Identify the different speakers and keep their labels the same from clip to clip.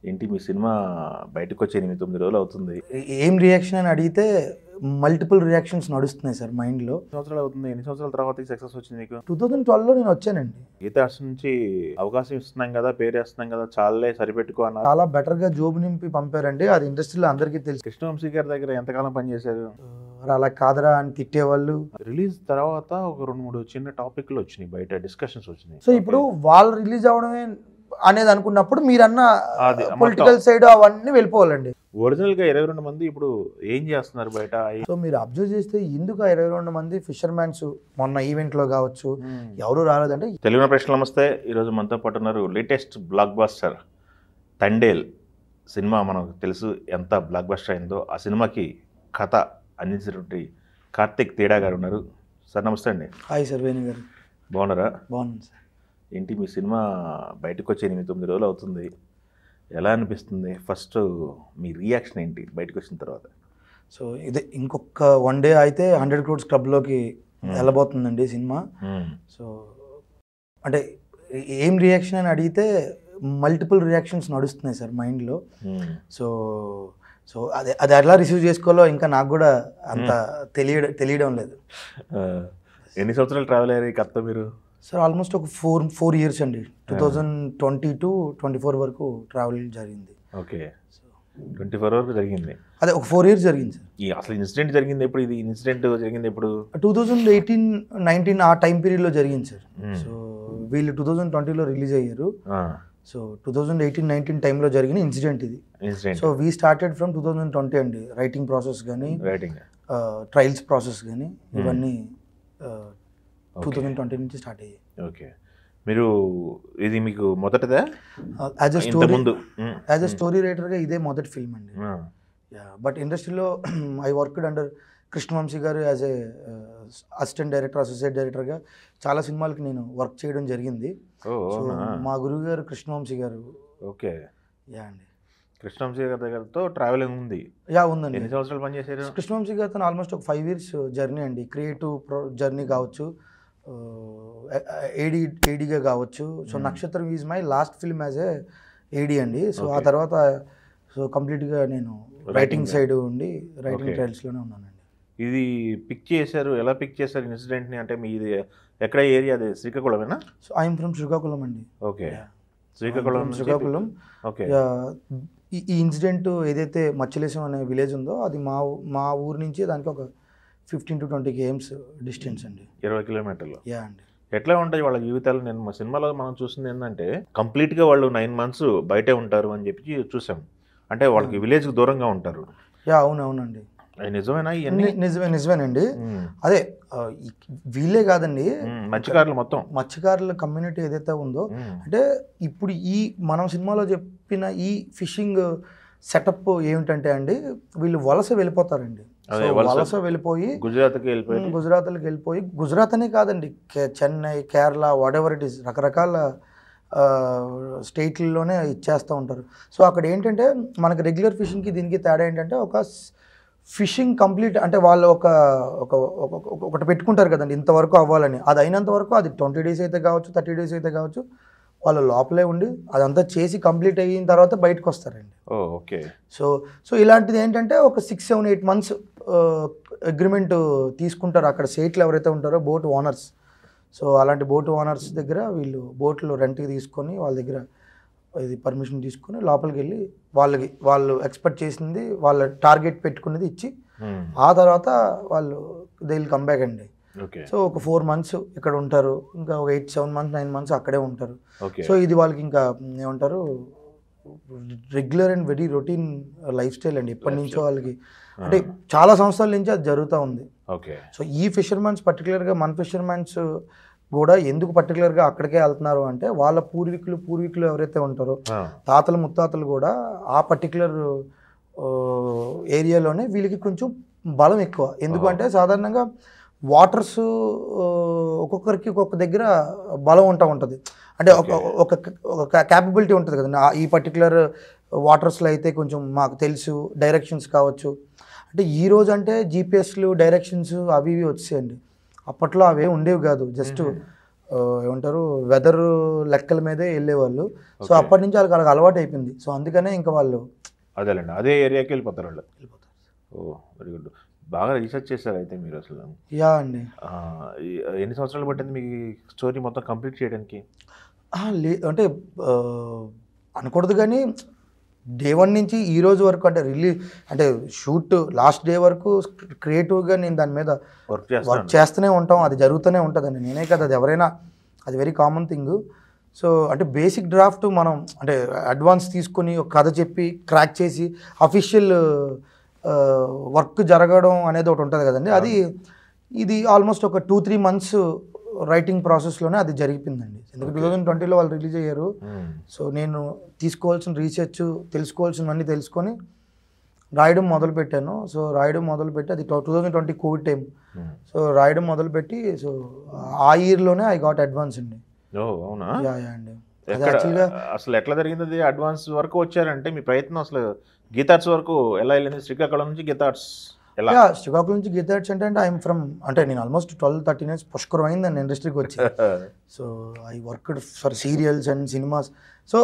Speaker 1: ఏంటి మీ సినిమా బయటకొచ్చి 8-9 రోజులు అవుతుంది.
Speaker 2: ఏం రియాక్షన్ అని అడిగితే మల్టిపుల్ రియాక్షన్స్ నడుస్తున్నాయి సార్ మైండ్లో.
Speaker 1: సంవత్సరాలు అవుతుంది. ఎన్ని సంవత్సరాల తర్వాత సక్సెస్ వచ్చింది మీకు?
Speaker 2: 2012లో నేను వచ్చానండి.
Speaker 1: గీతా ఆర్ట్స్ నుంచి అవకాశం ఇస్తున్నాం కదా, పేరేస్తున్నాం కదా, చాలే సరిపెట్టుకో అన్నారు.
Speaker 2: చాలా బెటర్గా జోబు నింపి పంపారండి. అది ఇండస్ట్రీలో అందరికీ తెలుసు.
Speaker 1: కృష్ణవంశీ గారి దగ్గర ఎంతకాలం పనిచేశారు?
Speaker 2: అలా కాదరా అని తిట్టేవాళ్ళు.
Speaker 1: రిలీజ్ తర్వాత ఒక 2-3 చిన్న టాపిక్లు వచ్చినాయి, బయట డిస్కషన్స్ వచ్చినాయి.
Speaker 2: సో ఇప్పుడు వాళ్ళు రిలీజ్ అవడమే అనేది అనుకున్నప్పుడు మీరన్న
Speaker 1: అది
Speaker 2: పొలిటికల్ సైడ్ అవన్నీ వెళ్ళిపోవాలండి.
Speaker 1: ఒరిజినల్ గా 22 మంది ఇప్పుడు ఏం చేస్తున్నారు బయట?
Speaker 2: సో మీరు అబ్జర్వ్ చేస్తే ఎందుకు 22 మంది ఫిషర్మ్యాన్స్ మొన్న ఈవెంట్ లో కావచ్చు ఎవరు రాలేదంటే.
Speaker 1: తెలుగు ప్రశ్నలు నమస్తే. ఈరోజు మనతో పాటు ఉన్నారు latest block buster Thandel cinema. మనకు తెలుసు ఎంత బ్లాక్ బస్టర్ అయిందో. ఆ సినిమాకి కథ అందించినటువంటి కార్తిక్ తేడా గారు ఉన్నారు. సార్ నమస్తే అండి.
Speaker 2: హాయ్ సార్, వేణు గారు.
Speaker 1: బాగున్నారా?
Speaker 2: బాగున్నాను సార్.
Speaker 1: ఏంటి మీ సినిమా బయటకు వచ్చి 8-9 రోజులు అవుతుంది. ఎలా అనిపిస్తుంది? ఫస్ట్ మీ రియాక్షన్ ఏంటి బయటకు వచ్చిన తర్వాత?
Speaker 2: సో ఇదే ఇంకొక 1 డే అయితే 100 crores క్లబ్లోకి వెళ్ళబోతుందండి సినిమా. సో అంటే ఏం రియాక్షన్ అని అడిగితే మల్టిపుల్ రియాక్షన్స్ నడుస్తున్నాయి సార్ మైండ్లో. సో సో అది ఎలా రిసీవ్ చేసుకోవాలో ఇంకా నాకు కూడా అంత తెలియడం లేదు.
Speaker 1: ఎన్ని సంవత్సరాలు ట్రావెల్ అయ్యారు ఈ కథతో మీరు?
Speaker 2: సార్ ఆల్మోస్ట్ ఒక 4 years అండి. 2020 to 2024 వరకు ట్రావెల్ జరిగింది.
Speaker 1: ఓకే, 24 వరకు జరిగింది.
Speaker 2: అదే ఒక 4 years జరిగింది సార్.
Speaker 1: ఈ అసలు ఇన్సిడెంట్ జరిగింది ఎప్పుడు? ఇది ఇన్సిడెంట్ జరిగింది ఎప్పుడు?
Speaker 2: 2018-19 ఆ టైం పీరియడ్లో జరిగింది సార్. సో వీళ్ళు 2020లో రిలీజ్ అయ్యారు. సో 2018-19 టైంలో జరిగిన ఇన్సిడెంట్ ఇది. సో వీ స్టార్టెడ్ ఫ్రమ్ 2020 అండి. రైటింగ్ ప్రాసెస్ కానీ, ట్రయల్స్ ప్రాసెస్ కానీ ఇవన్నీ 2020 నుంచి స్టార్ట్ అయ్యాయి.
Speaker 1: ఓకే, మీరు ఇది మీకు మొదటిదా?
Speaker 2: యాజ్ ఎ స్టోరీ రైటర్గా ఇదే మొదటి ఫిల్మ్ అండి. బట్ ఇండస్ట్రీలో ఐ వర్క్డ్ అండర్ కృష్ణవంశీ గారు as a assistant director, associate డైరెక్టర్గా చాలా సినిమాలకి నేను వర్క్ చేయడం జరిగింది. సో మా గురువు గారు కృష్ణవంశీ గారు.
Speaker 1: ఓకే,
Speaker 2: యా అండి.
Speaker 1: కృష్ణవంశీ గారి దగ్గరతో ట్రావెలింగ్ ఉంది.
Speaker 2: యా ఉందండి.
Speaker 1: ఎన్ని సంవత్సరాలు పనిచేశారు?
Speaker 2: కృష్ణవంశీ గారితో ఆల్మోస్ట్ ఒక 5 years జర్నీ అండి. క్రియేటివ్ జర్నీ కావచ్చు, ఏడీగా కావచ్చు. So Nakshatram is my last film as a AD అండి. సో ఆ తర్వాత సో కంప్లీట్గా నేను రైటింగ్ సైడ్ ఉండి రైటింగ్ ట్రయల్స్లోనే ఉన్నానండి.
Speaker 1: ఇది పిక్ చేశారు, ఎలా పిక్ చేశారు ఇన్సిడెంట్ని? అంటే మీది ఎక్కడ ఏరియా? అది శ్రీకాకుళమేనా?
Speaker 2: సో ఐఎమ్ ఫ్రమ్ శ్రీకాకుళం అండి.
Speaker 1: ఓకే, శ్రీకాకుళం. ఓకే,
Speaker 2: ఈ ఇన్సిడెంట్ ఏదైతే మచ్చలేశం అనే విలేజ్ ఉందో అది మా ఊరు నుంచి దానికి ఒక 15 to 20 km డిస్టెన్స్ అండి.
Speaker 1: 20 కిలోమీటర్లు.
Speaker 2: యా అండి.
Speaker 1: ఎట్లా ఉంటాయి వాళ్ళ జీవితాలు? నేను మా సినిమాలో మనం చూసింది ఏంటంటే కంప్లీట్గా వాళ్ళు 9 months బయటే ఉంటారు అని చెప్పి చూసాం. అంటే వాళ్ళకి విలేజ్కి దూరంగా ఉంటారు.
Speaker 2: యా అవునండి.
Speaker 1: నిజమేనా?
Speaker 2: నిజమేనండి. అదే వీళ్ళే కాదండి,
Speaker 1: మత్స్యకారులు మొత్తం
Speaker 2: మత్స్యకారుల కమ్యూనిటీ ఏదైతే ఉందో, అంటే ఇప్పుడు ఈ మనం సినిమాలో చెప్పిన ఈ ఫిషింగ్ సెటప్ ఏమిటంటే అండి, వీళ్ళు వలస వెళ్ళిపోతారండి. వలస వెళ్ళిపోయి గుజరాత్కి వెళ్ళిపోయి గుజరాత్ అనే కాదండి, Chennai, Kerala, what ever it is, రకరకాల స్టేట్లలోనే ఇచ్చేస్తూ ఉంటారు. సో అక్కడ ఏంటంటే మనకి రెగ్యులర్ ఫిషింగ్కి దీనికి తేడా ఏంటంటే ఒక ఫిషింగ్ కంప్లీట్ అంటే వాళ్ళు ఒకటి పెట్టుకుంటారు కదండి ఇంతవరకు అవ్వాలని. అది అయినంత వరకు అది 20 days అయితే కావచ్చు, 30 days అయితే కావచ్చు, వాళ్ళు లోపలే ఉండి అదంతా చేసి కంప్లీట్ అయిన తర్వాత బయటకు వస్తారండి.
Speaker 1: ఓకే.
Speaker 2: సో ఇలాంటిది ఏంటంటే ఒక 6-7-8 months అగ్రిమెంట్ తీసుకుంటారు అక్కడ సేట్లు ఎవరైతే ఉంటారో బోట్ ఓనర్స్. సో అలాంటి బోట్ ఓనర్స్ దగ్గర వీళ్ళు బోట్లు రెంట్కి తీసుకొని వాళ్ళ దగ్గర ఇది పర్మిషన్ తీసుకొని లోపలికి వెళ్ళి వాళ్ళు ఎక్స్పెక్ట్ చేసింది, వాళ్ళ టార్గెట్ పెట్టుకున్నది ఇచ్చి ఆ తర్వాత వాళ్ళు దే విల్ కమ్ బ్యాక్ అండి. సో ఒక 4 months ఇక్కడ ఉంటారు, ఇంకా ఒక 8-7 months 9 months అక్కడే ఉంటారు. సో ఇది వాళ్ళకి ఇంకా ఏమంటారు regular and very routine life style అండి. ఎప్పటి నుంచో వాళ్ళకి అంటే చాలా సంవత్సరాల నుంచి అది జరుగుతూ ఉంది. సో ఈ ఫిషర్మెన్స్ పర్టికులర్గా మన ఫిషర్మెన్స్ కూడా ఎందుకు పర్టికులర్గా అక్కడికే వెళ్తున్నారు అంటే వాళ్ళ పూర్వీకులు ఎవరైతే ఉంటారో తాతలు ముత్తాతలు కూడా ఆ పర్టికులర్ ఏరియాలోనే వీళ్ళకి కొంచెం బలం ఎక్కువ. ఎందుకంటే సాధారణంగా వాటర్స్ ఒక్కొక్కరికి ఒక్కొక్క దగ్గర బలం ఉంటుంది. అంటే ఒక క్యాపబిలిటీ ఉంటుంది కదండి. ఈ పర్టికులర్ వాటర్స్లో అయితే కొంచెం మాకు తెలుసు, డైరెక్షన్స్ కావచ్చు. అంటే ఈరోజు అంటే జీపీఎస్లు, డైరెక్షన్స్ అవి ఇవి వచ్చాయండి. అప్పట్లో అవే ఉండేవి కాదు. జస్ట్ ఏమంటారు వెదర్ లెక్కల మీదే వెళ్ళేవాళ్ళు. సో అప్పటి నుంచి వాళ్ళకి అలవాటు అయిపోయింది. సో అందుకనే ఇంకా వాళ్ళు
Speaker 1: అదేలేండి, అదే ఏరియాకి వెళ్ళిపోతారు వాళ్ళు.
Speaker 2: వెళ్ళిపోతారు.
Speaker 1: ఓ వెరీ గుడ్. బాగా రీసెర్చ్ చేశారు అయితే మీరు అసలు.
Speaker 2: యా అండి.
Speaker 1: ఎన్ని సంవత్సరాలు పట్టింది మీకు స్టోరీ మొత్తం కంప్లీట్ చేయడానికి?
Speaker 2: అంటే అనకూడదు కానీ డే 1 నుంచి ఈ రోజు వరకు అంటే షూట్ లాస్ట్ డే వరకు క్రియేటివ్గా నేను దాని మీద వర్క్ చేస్తూనే ఉంటాం. అది జరుగుతూనే ఉంటుందండి. నేనే కదా, అది ఎవరైనా, అది వెరీ కామన్ థింగ్. సో అంటే బేసిక్ డ్రాఫ్ట్ మనం అంటే అడ్వాన్స్ తీసుకొని ఒక కథ చెప్పి క్రాక్ చేసి అఫీషియల్ వర్క్ జరగడం అనేది ఒకటి ఉంటుంది కదండి. అది ఇది ఆల్మోస్ట్ ఒక 2-3 months రైటింగ్ ప్రాసెస్లోనే అది జరిగిపోయిందండి. ఎందుకంటే 2020లో వాళ్ళు రిలీజ్ అయ్యారు. సో నేను తీసుకోవాల్సిన రీసెర్చ్, తెలుసుకోవాల్సినవన్నీ తెలుసుకొని రాయడం మొదలుపెట్టాను. సో రాయడం మొదలుపెట్టి అది 2020 కోవిడ్ టైం. సో రాయడం మొదలుపెట్టి సో ఆ ఇయర్లోనే ఐ గాట్ అడ్వాన్స్ అండి.
Speaker 1: అవునా?
Speaker 2: యా అండి.
Speaker 1: యాక్చువల్గా అసలు ఎట్లా జరిగింది అది? అడ్వాన్స్ వరకు వచ్చారంటే మీ ప్రయత్నం అసలు గీతార్ట్స్ వరకు ఎలా వెళ్ళింది? శ్రీకాకుళం నుంచి గీతార్ట్స్ ఎలా?
Speaker 2: శ్రీకాకుళం నుంచి గీతార్ట్స్ అంటే ఐఎమ్ ఫ్రమ్ అంటే నేను ఆల్మోస్ట్ 12-13 years పుష్కరం అయిందండి ఇండస్ట్రీకి వచ్చి. So I worked for serials and cinemas. So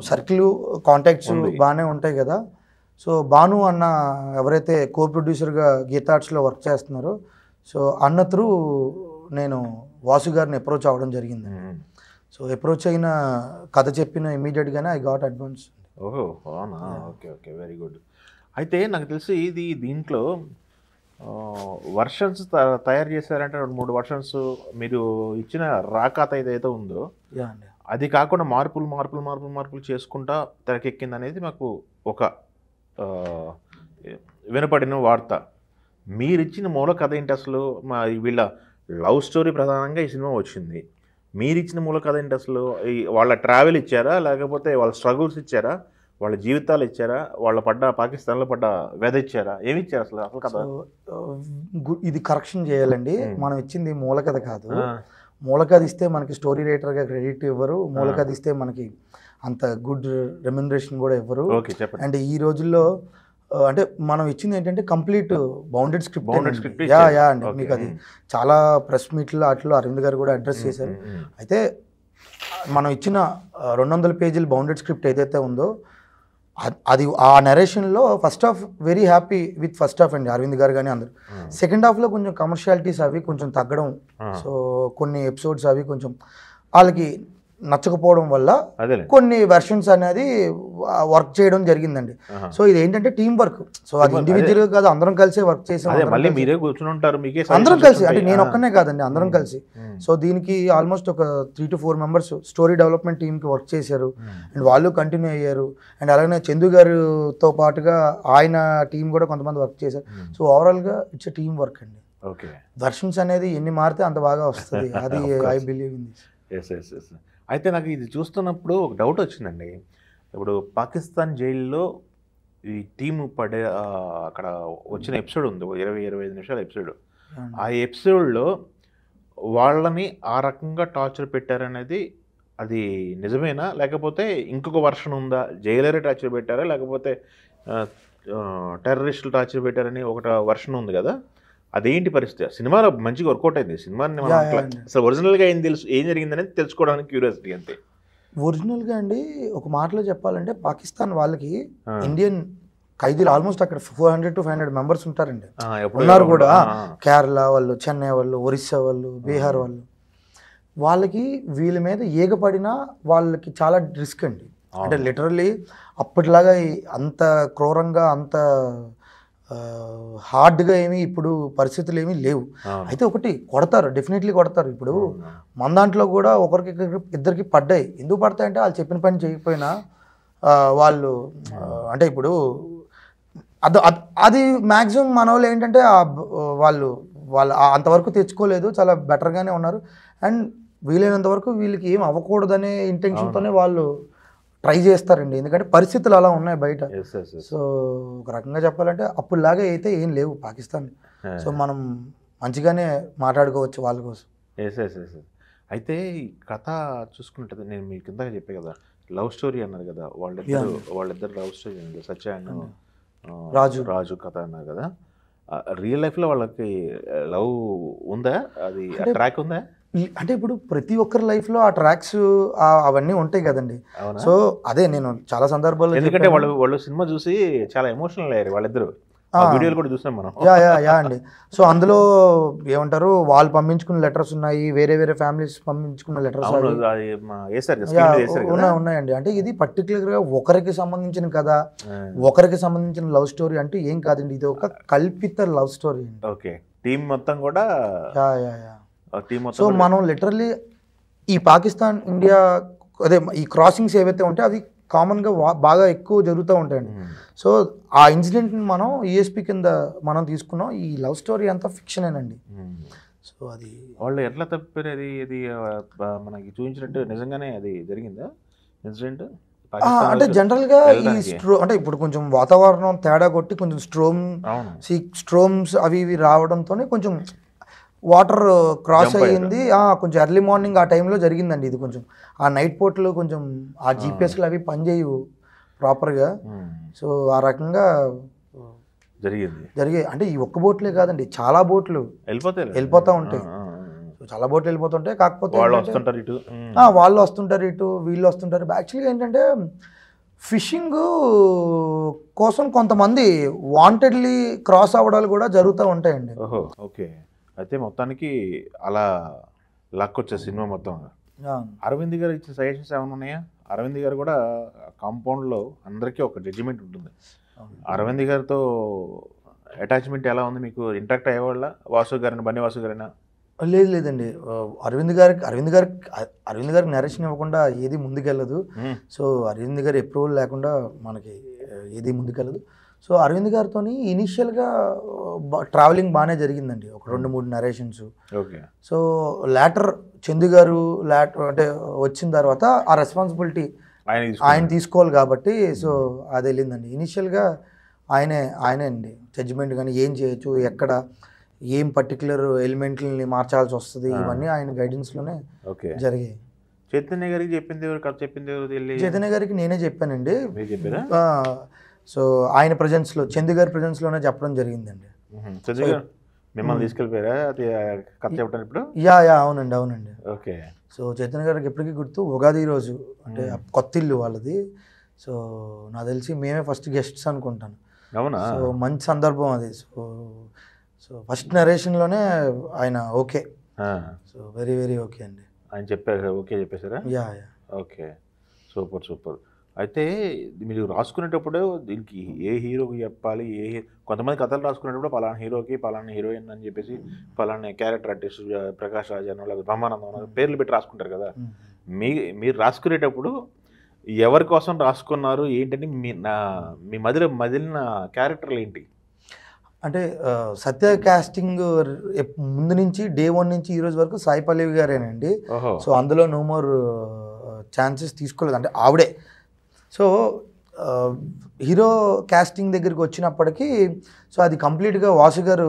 Speaker 2: circle contacts బాగానే ఉంటాయి కదా. సో భాను అన్న ఎవరైతే కో ప్రొడ్యూసర్గా గీతార్ట్స్లో వర్క్ చేస్తున్నారో, సో అన్న త్రూ నేను వాసు గారిని అప్రోచ్ అవ్వడం జరిగింది. సో అప్రోచ్ అయిన కథ చెప్పిన ఇమీడియట్గానే ఐ గాట్ అడ్వాన్స్.
Speaker 1: ఓహో అవునా? Okay okay, very good. అయితే నాకు తెలిసి ఇది దీంట్లో వర్షన్స్ తయారు చేశారంటే 2-3 వర్షన్స్ మీరు ఇచ్చిన రాకథ ఏదైతే ఉందో అది కాకుండా మార్పులు చేసుకుంటా తెరకెక్కింది అనేది మాకు ఒక వినపడిన వార్త. మీరు ఇచ్చిన మూల కథ ఏంటి అసలు? వీళ్ళ లవ్ స్టోరీ ప్రధానంగా ఈ సినిమా వచ్చింది. మీరు ఇచ్చిన మూల కథ ఏంటి అసలు? వాళ్ళ ట్రావెల్ ఇచ్చారా, లేకపోతే వాళ్ళ స్ట్రగుల్స్ ఇచ్చారా, వాళ్ళ జీవితాలు ఇచ్చారా, వాళ్ళ పాకిస్తాన్లో పడ్డ వ్యధ ఇచ్చారా, ఏమి ఇచ్చారు అసలు అసలు కథ?
Speaker 2: ఇది కరెక్షన్ చేయాలండి. మనం ఇచ్చింది మూల కథ కాదు. మూల కథ ఇస్తే మనకి స్టోరీ రైటర్గా క్రెడిట్ ఇవ్వరు. మూల కథ ఇస్తే మనకి అంత గుడ్ రెమ్యునరేషన్ కూడా ఇవ్వరు. అండ్ ఈ రోజుల్లో అంటే మనం ఇచ్చింది ఏంటంటే కంప్లీట్ బౌండెడ్ స్క్రిప్ట్. యా అండి, మీకు అది చాలా ప్రెస్ మీట్లో వాటిలో అరవింద్ గారు కూడా అడ్రస్ చేశారు. అయితే మనం ఇచ్చిన 200 pages బౌండెడ్ స్క్రిప్ట్ ఏదైతే ఉందో అది ఆ నరేషన్లో first half very happy with first half అండి, అరవింద్ గారు కానీ అందరు. సెకండ్ హాఫ్లో కొంచెం కమర్షియాలిటీస్ అవి కొంచెం తగ్గడం, సో కొన్ని ఎపిసోడ్స్ అవి కొంచెం వాళ్ళకి నచ్చకపోవడం వల్ల కొన్ని వెర్షన్స్ అనేది వర్క్ చేయడం జరిగిందండి. సో ఇది ఏంటంటే టీం వర్క్. సో అది ఇండివిజువల్ కాదు, అందరం కలిసి వర్క్ చేసాం. అందరం కలిసి, అంటే నేను ఒక్కనే కాదండి, అందరం కలిసి. సో దీనికి ఆల్మోస్ట్ ఒక 3 to 4 members స్టోరీ డెవలప్మెంట్ టీంకి వర్క్ చేశారు. అండ్ వాళ్ళు కంటిన్యూ అయ్యారు. అండ్ అలాగే చందు గారితో పాటుగా ఆయన టీం కూడా కొంతమంది వర్క్ చేశారు. సో ఓవరాల్గా ఇట్స్ టీమ్ వర్క్ అండి. వెర్షన్స్ అనేది ఎన్ని మారితే అంత బాగా వస్తుంది. అది ఐ బిలీవ్ ఇన్ దిస్.
Speaker 1: అయితే నాకు ఇది చూస్తున్నప్పుడు ఒక డౌట్ వచ్చిందండి. ఇప్పుడు పాకిస్తాన్ జైల్లో ఈ టీము అక్కడ వచ్చిన ఎపిసోడ్ ఉంది, 20-25 నిమిషాల ఎపిసోడ్. ఆ ఎపిసోడ్లో వాళ్ళని ఆ రకంగా టార్చర్ పెట్టారనేది అది నిజమేనా, లేకపోతే ఇంకొక వర్షన్ ఉందా? జైలరే టార్చర్ పెట్టారా, లేకపోతే టెర్రరిస్టులు టార్చర్ పెట్టారని ఒక వర్షన్ ఉంది కదా, అదేంటి పరిస్థితి? సినిమాలో మంచిగా వర్కౌట్ అయింది. సినిమాని అసలు ఒరిజినల్గా ఏం జరిగిందనేది తెలుసుకోవడానికి క్యూరియాసిటీ అంతే.
Speaker 2: ఒరిజినల్గా అండి ఒక మాటలో చెప్పాలంటే పాకిస్తాన్ వాళ్ళకి ఇండియన్ ఖైదీలు ఆల్మోస్ట్ అక్కడ 400 to 500 members ఉంటారండి, ఉన్నారు కూడా. కేరళ వాళ్ళు, చెన్నై వాళ్ళు, ఒరిస్సా వాళ్ళు, బీహార్ వాళ్ళు. వాళ్ళకి వీళ్ళ మీద ఏగపడినా వాళ్ళకి చాలా రిస్క్ అండి. అంటే లిటరల్లీ అప్పటిలాగా అంత క్రూరంగా అంత హార్డ్గా ఏమి ఇప్పుడు పరిస్థితులు ఏమీ లేవు. అయితే ఒకటి కొడతారు, డెఫినెట్లీ కొడతారు. ఇప్పుడు మన దాంట్లో కూడా ఒకరికి ఇద్దరికి పడ్డాయి. ఎందుకు పడతాయంటే వాళ్ళు చెప్పిన పని చేయకపోయినా వాళ్ళు అంటే ఇప్పుడు అది మ్యాక్సిమం మన వాళ్ళు ఏంటంటే వాళ్ళు అంతవరకు తెచ్చుకోలేదు, చాలా బెటర్గానే ఉన్నారు. అండ్ వీలైనంత వరకు వీళ్ళకి ఏం అవ్వకూడదనే ఇంటెన్షన్తోనే వాళ్ళు ట్రై చేస్తారండి. ఎందుకంటే పరిస్థితులు అలా ఉన్నాయి బయట. సో ఒక రకంగా చెప్పాలంటే అప్పుడులాగా అయితే ఏం లేవు పాకిస్తాన్. సో మనం మంచిగానే మాట్లాడుకోవచ్చు వాళ్ళ కోసం.
Speaker 1: అయితే ఈ కథ చూసుకుంటే నేను మీకు కింద చెప్పే కదా లవ్ స్టోరీ అన్నారు కదా, వాళ్ళిద్దరు లవ్ స్టోరీ అన్నారు, సత్య అండ్ రాజు కథ అన్నారు కదా. రియల్ లైఫ్లో వాళ్ళకి లవ్ ఉందా? అది ట్రాక్ ఉందా?
Speaker 2: అంటే ఇప్పుడు ప్రతి ఒక్కరి లైఫ్లో ఆ ట్రాక్స్ అవన్నీ ఉంటాయి కదండి.
Speaker 1: అవునా?
Speaker 2: సో అదే నేను చాలా సందర్భాల్లో
Speaker 1: ఎందుకంటే వాళ్ళు సినిమా చూసి చాలా ఎమోషనల్ అయ్యారు వాళ్ళిద్దరు. వీడియోలు కూడా చూసాం మనం.
Speaker 2: యా అండి. సో అందులో ఏమంటారు, వాళ్ళు పంపించుకున్న లెటర్స్ ఉన్నాయి, వేరే వేరే ఫ్యామిలీస్ పంపించుకున్న లెటర్స్ ఉన్నాయండి. అంటే ఇది పర్టికులర్గా ఒకరికి సంబంధించిన కథ, ఒకరికి సంబంధించిన లవ్ స్టోరీ అంటే ఏం కాదండి, ఇది ఒక కల్పిత లవ్ స్టోరీ అండి.
Speaker 1: ఓకే, టీం మొత్తం కూడా.
Speaker 2: సో మనం లిటరల్లీ ఈ పాకిస్తాన్ ఇండియా అదే ఈ క్రాసింగ్స్ ఏవైతే ఉంటాయో అవి కామన్గా బాగా ఎక్కువ జరుగుతూ ఉంటాయండి. సో ఆ ఇన్సిడెంట్ని మనం ఈఎస్పీ కింద మనం తీసుకున్నాం. ఈ లవ్ స్టోరీ అంతా ఫిక్షనేనండి. సో అది
Speaker 1: వాళ్ళు ఎట్లా తప్పారు? ఇది మనకి చూపించినట్టు నిజంగానే అది జరిగిందా ఇన్సిడెంట్?
Speaker 2: అంటే జనరల్గా ఈ అంటే ఇప్పుడు కొంచెం వాతావరణం తేడా కొట్టి కొంచెం స్ట్రోమ్స్ అవి ఇవి రావడంతో కొంచెం వాటర్ క్రాస్ అయ్యింది. కొంచెం ఎర్లీ మార్నింగ్ ఆ టైంలో జరిగిందండి. ఇది కొంచెం ఆ నైట్ పోర్ట్లో కొంచెం ఆ జీపీఎస్లు అవి పనిచేయవు ప్రాపర్గా. సో ఆ రకంగా జరిగాయి. అంటే ఈ ఒక్క బోట్లే కాదండి, చాలా బోట్లు వెళ్ళిపోతూ ఉంటాయి. చాలా బోట్లు వెళ్ళిపోతుంటాయి. కాకపోతే వాళ్ళు వస్తుంటారు ఇటు, వీళ్ళు వస్తుంటారు. యాక్చువల్గా ఏంటంటే ఫిషింగ్ కోసం కొంతమంది వాంటెడ్లీ క్రాస్ అవ్వడాలు కూడా జరుగుతూ ఉంటాయండి.
Speaker 1: ఓకే, అయితే మొత్తానికి అలా లక్ వచ్చే సినిమా మొత్తం. అరవింద్ గారు ఇచ్చిన సజెషన్స్ ఏమైనా ఉన్నాయా? అరవింద్ గారు కూడా కాంపౌండ్లో అందరికీ ఒక జడ్జిమెంట్ ఉంటుంది. అరవింద్ గారితో అటాచ్మెంట్ ఎలా ఉంది మీకు? ఇంటరాక్ట్ అయ్యేవాళ్ళ? వాసు గారిని, బన్నీ వాసు గారైనా?
Speaker 2: లేదండి. అరవింద్ గారికి నరేషన్ ఇవ్వకుండా ఏది ముందుకెళ్ళదు. సో అరవింద్ గారి అప్రూవల్ లేకుండా మనకి ఏది ముందుకెళ్ళదు. సో అరవింద్ గారితో ఇనీషియల్గా ట్రావెలింగ్ బాగానే జరిగిందండి, ఒక 2-3 నరేషన్స్. సో లేటర్ చందు గారు అంటే వచ్చిన తర్వాత ఆ రెస్పాన్సిబిలిటీ ఆయన తీసుకోవాలి కాబట్టి సో అది వెళ్ళిందండి. ఇనీషియల్గా ఆయనే అండి జడ్జిమెంట్, కానీ ఏం చేయొచ్చు, ఎక్కడ ఏం పర్టికులర్ ఎలిమెంట్లని మార్చాల్సి వస్తుంది, ఇవన్నీ ఆయన గైడెన్స్లోనే జరిగాయి.
Speaker 1: చైతన్య గారికి చెప్పింది ఎవరు? కథ చెప్పింది ఎవరు?
Speaker 2: చైతన్య గారికి నేనే చెప్పానండి. సో ఆయన ప్రజెన్స్లో, చందు గారి ప్రజెన్స్లోనే చెప్పడం జరిగిందండి.
Speaker 1: మిమ్మల్ని తీసుకెళ్ళిపోయారా కథ చెప్పడానికి ఇప్పుడు?
Speaker 2: అవునండి.
Speaker 1: ఓకే.
Speaker 2: సో చైతన్య గారికి ఎప్పటికీ గుర్తు, ఉగాది రోజు అంటే కొత్త ఇల్లు వాళ్ళది. సో నాకు తెలిసి మేమే ఫస్ట్ గెస్ట్స్ అనుకుంటాను.
Speaker 1: అవునా?
Speaker 2: సో మంచి సందర్భం అది. సో ఫస్ట్ నరేషన్లోనే ఆయన okay. So very very okay అండి.
Speaker 1: ఆయన చెప్పారు, ఓకే చెప్పేశారా? Okay, super. అయితే మీరు రాసుకునేటప్పుడు దీనికి ఏ హీరోకి చెప్పాలి, కొంతమంది కథలు రాసుకునేటప్పుడు పలానా హీరోకి పలానా హీరోయిన్ అని చెప్పేసి పలానా క్యారెక్టర్ ఆర్టిస్ట్ ప్రకాష్ రాజ్ అనో లేదా బ్రహ్మానందం పేర్లు పెట్టి రాసుకుంటారు కదా. మీరు రాసుకునేటప్పుడు ఎవరి కోసం రాసుకున్నారు ఏంటని మీ మదిలిన క్యారెక్టర్లు ఏంటి?
Speaker 2: అంటే సత్య కాస్టింగ్ ముందు నుంచి డే 1 నుంచి ఈ రోజు వరకు సాయి పల్లవి గారేనండి. సో అందులో నో మోర్ ఛాన్సెస్ తీసుకోలేదు, అంటే ఆవిడే. సో హీరో కాస్టింగ్ దగ్గరికి వచ్చినప్పటికీ సో అది కంప్లీట్గా వాసు గారు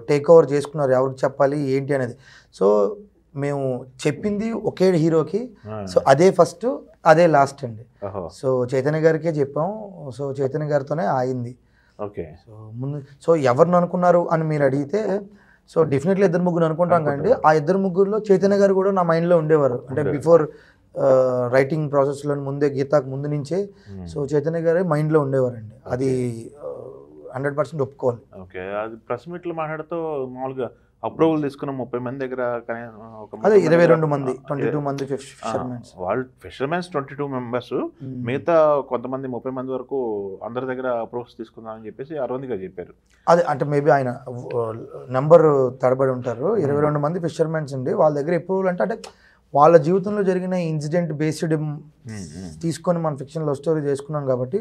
Speaker 2: టేక్ ఓవర్ చేసుకున్నారు, ఎవరికి చెప్పాలి ఏంటి అనేది. సో మేము చెప్పింది ఒకే హీరోకి, సో అదే ఫస్ట్ అదే లాస్ట్ అండి. సో చైతన్య గారికే చెప్పాం. సో చైతన్య గారితోనే ఆయింది.
Speaker 1: ఓకే.
Speaker 2: సో ముందు సో ఎవరిని అనుకున్నారు అని మీరు అడిగితే సో డెఫినెట్లీ 2-3 అనుకుంటాం కండి. ఆ 2-3లో చైతన్య గారు కూడా నా మైండ్లో ఉండేవారు. అంటే బిఫోర్ రైటింగ్ ప్రాసెస్లో ముందే గీతాకు ముందు నుంచే సో చైతన్య గారే మైండ్లో ఉండేవారండి. అది 100% ఒప్పుకోవాలి.
Speaker 1: ఓకే. అది ప్రెస్ మీట్లో మాట్లాడుతూ మామూలుగా అప్రూవల్ తీసుకున్న 30 మంది దగ్గర
Speaker 2: అదే 22 మంది 22 మంది ఫిషర్మెన్స్,
Speaker 1: వాళ్ళు ఫిషర్మెన్స్ 22 మెంబర్స్, మిగతా కొంతమంది 30 మంది వరకు అందరి దగ్గర అప్రూవల్స్ తీసుకుందామని చెప్పేసి అరవింద్ గారు చెప్పారు.
Speaker 2: అదే అంటే మేబీ ఆయన నెంబర్ తడబడి ఉంటారు. 22 మంది ఫిషర్మెన్స్ అండి. వాళ్ళ దగ్గర అప్రూవల్ అంటే వాళ్ళ జీవితంలో జరిగిన ఇన్సిడెంట్ బేస్డ్ తీసుకొని మనం ఫిక్షన్ లవ్ స్టోరీ చేసుకున్నాం కాబట్టి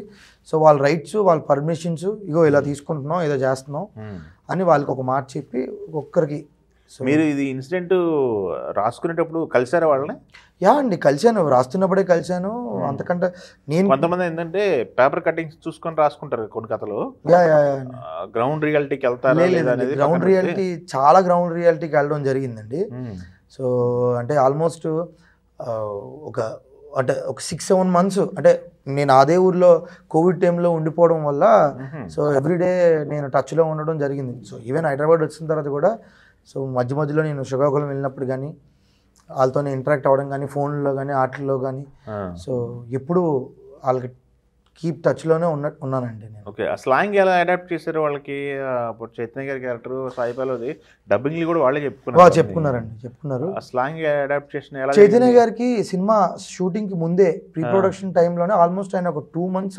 Speaker 2: సో వాళ్ళ రైట్స్, వాళ్ళ పర్మిషన్స్, ఇగో ఇలా తీసుకుంటున్నాం, ఏదో చేస్తున్నాం అని వాళ్ళకి ఒక మాట చెప్పి ఒక్కరికి.
Speaker 1: సో మీరు ఇది ఇన్సిడెంట్ రాసుకునేటప్పుడు కలిసారా వాళ్ళని?
Speaker 2: అండి కలిశాను, రాస్తున్నప్పుడే కలిశాను. అంతకంటే నేను
Speaker 1: కొంతమంది ఏంటంటే పేపర్ కటింగ్స్ చూసుకొని రాసుకుంటారు కొన్ని కథలు. గ్రౌండ్ రియాలిటీకి వెళ్తారా లేదా అనేది.
Speaker 2: గ్రౌండ్ రియాలిటీ, చాలా గ్రౌండ్ రియాలిటీకి వెళ్ళడం జరిగిందండి. సో అంటే ఆల్మోస్ట్ ఒక 6-7 మంత్స్ అంటే నేను అదే ఊర్లో కోవిడ్ టైంలో ఉండిపోవడం వల్ల సో ఎవ్రీడే నేను టచ్లో ఉండడం జరిగింది. సో ఈవెన్ హైదరాబాద్ వచ్చిన తర్వాత కూడా సో మధ్యలో నేను శ్రీకాకుళం వెళ్ళినప్పుడు కానీ వాళ్ళతోనే ఇంటరాక్ట్ అవ్వడం కానీ ఫోన్లో కానీ వాటిల్లో కానీ. సో ఎప్పుడు వాళ్ళకి కీప్ టచ్లోనే ఉన్నానండి నేను.
Speaker 1: ఓకే. ఆ స్లాంగ్ ఎలా అడాప్ట్ చేశారు వాళ్ళకి? ఇప్పుడు చైతన్య గారి క్యారెక్టర్ సాయి పల్లవి డబ్బింగ్లు కూడా వాళ్ళే
Speaker 2: చెప్పుకున్నారు.
Speaker 1: ఆ స్లాంగ్ అడాప్టేషన్ ఎలా?
Speaker 2: చైతన్య గారికి సినిమా షూటింగ్కి ముందే ప్రీ ప్రొడక్షన్ టైంలోనే ఆల్మోస్ట్ ఆయన ఒక 2 months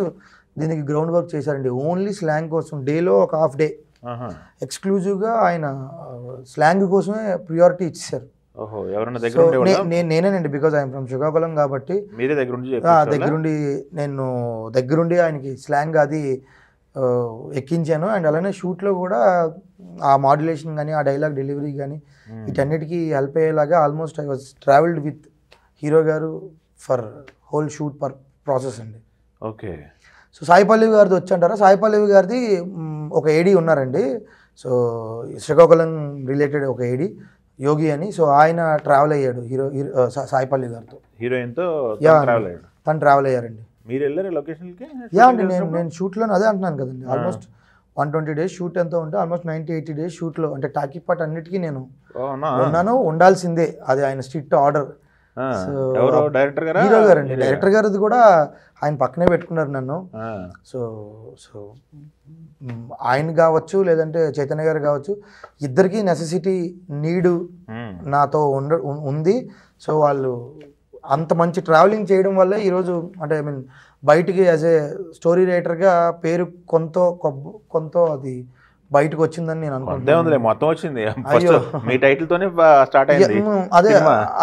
Speaker 2: దీనికి గ్రౌండ్ వర్క్ చేశారండి. ఓన్లీ స్లాంగ్ కోసం డేలో ఒక హాఫ్ డే ఎక్స్క్లూజివ్గా ఆయన స్లాంగ్ కోసమే ప్రియారిటీ ఇచ్చేసారు. నేనేనండి, బికాజ్ ఐఎమ్ ఫ్రమ్ శ్రీకాకుళం కాబట్టి దగ్గరుండి ఆయనకి స్లాంగ్ అది ఎక్కించాను. అండ్ అలానే షూట్లో కూడా ఆ మాడ్యులేషన్ కానీ ఆ డైలాగ్ డెలివరీ కానీ వీటన్నిటికీ హెల్ప్ అయ్యేలాగా almost I was travelled with hero గారు ఫర్ హోల్ షూట్ ప్రాసెస్ అండి.
Speaker 1: ఓకే.
Speaker 2: సో సాయి పల్లవి గారిది వచ్చంటారా? సాయి పల్లవి గారిది ఒక ఏడీ ఉన్నారండి. సో శ్రీకాకుళం రిలేటెడ్ ఒక ఏడీ యోగి అని. సో ఆయన ట్రావెల్ అయ్యాడు సాయి పల్లవి గారితో,
Speaker 1: హీరోయిన్తో
Speaker 2: తను ట్రావెల్ అయ్యారండి.
Speaker 1: మీరు వెళ్ళారు లొకేషన్కి?
Speaker 2: యా అండి, నేను షూట్లో అదే అంటున్నాను కదండి. ఆల్మోస్ట్ 120 days షూట్ ఎంతో ఉంటే ఆల్మోస్ట్ 90-80 days షూట్లో, అంటే టాకీ పార్ట్ అన్నిటికీ నేను ఉన్నాను, ఉండాల్సిందే, అది ఆయన స్ట్రిక్ట్ ఆర్డర్. హీరో గారు అండి, డైరెక్టర్ గారిది కూడా ఆయన పక్కనే పెట్టుకున్నారు నన్ను. సో ఆయన కావచ్చు లేదంటే చైతన్య గారు కావచ్చు, ఇద్దరికి నెసెసిటీ నీడు నాతో ఉంది. సో వాళ్ళు అంత మంచి ట్రావెలింగ్ చేయడం వల్ల ఈరోజు అంటే ఐ మీన్ బయటికి యాజ్ ఏ స్టోరీ రైటర్గా పేరు కొంత అది బయటకు వచ్చిందని నేను అనుకుంటున్నాను.
Speaker 1: మొత్తం వచ్చింది మీ టైటిల్తోనే స్టార్ట్ అయింది.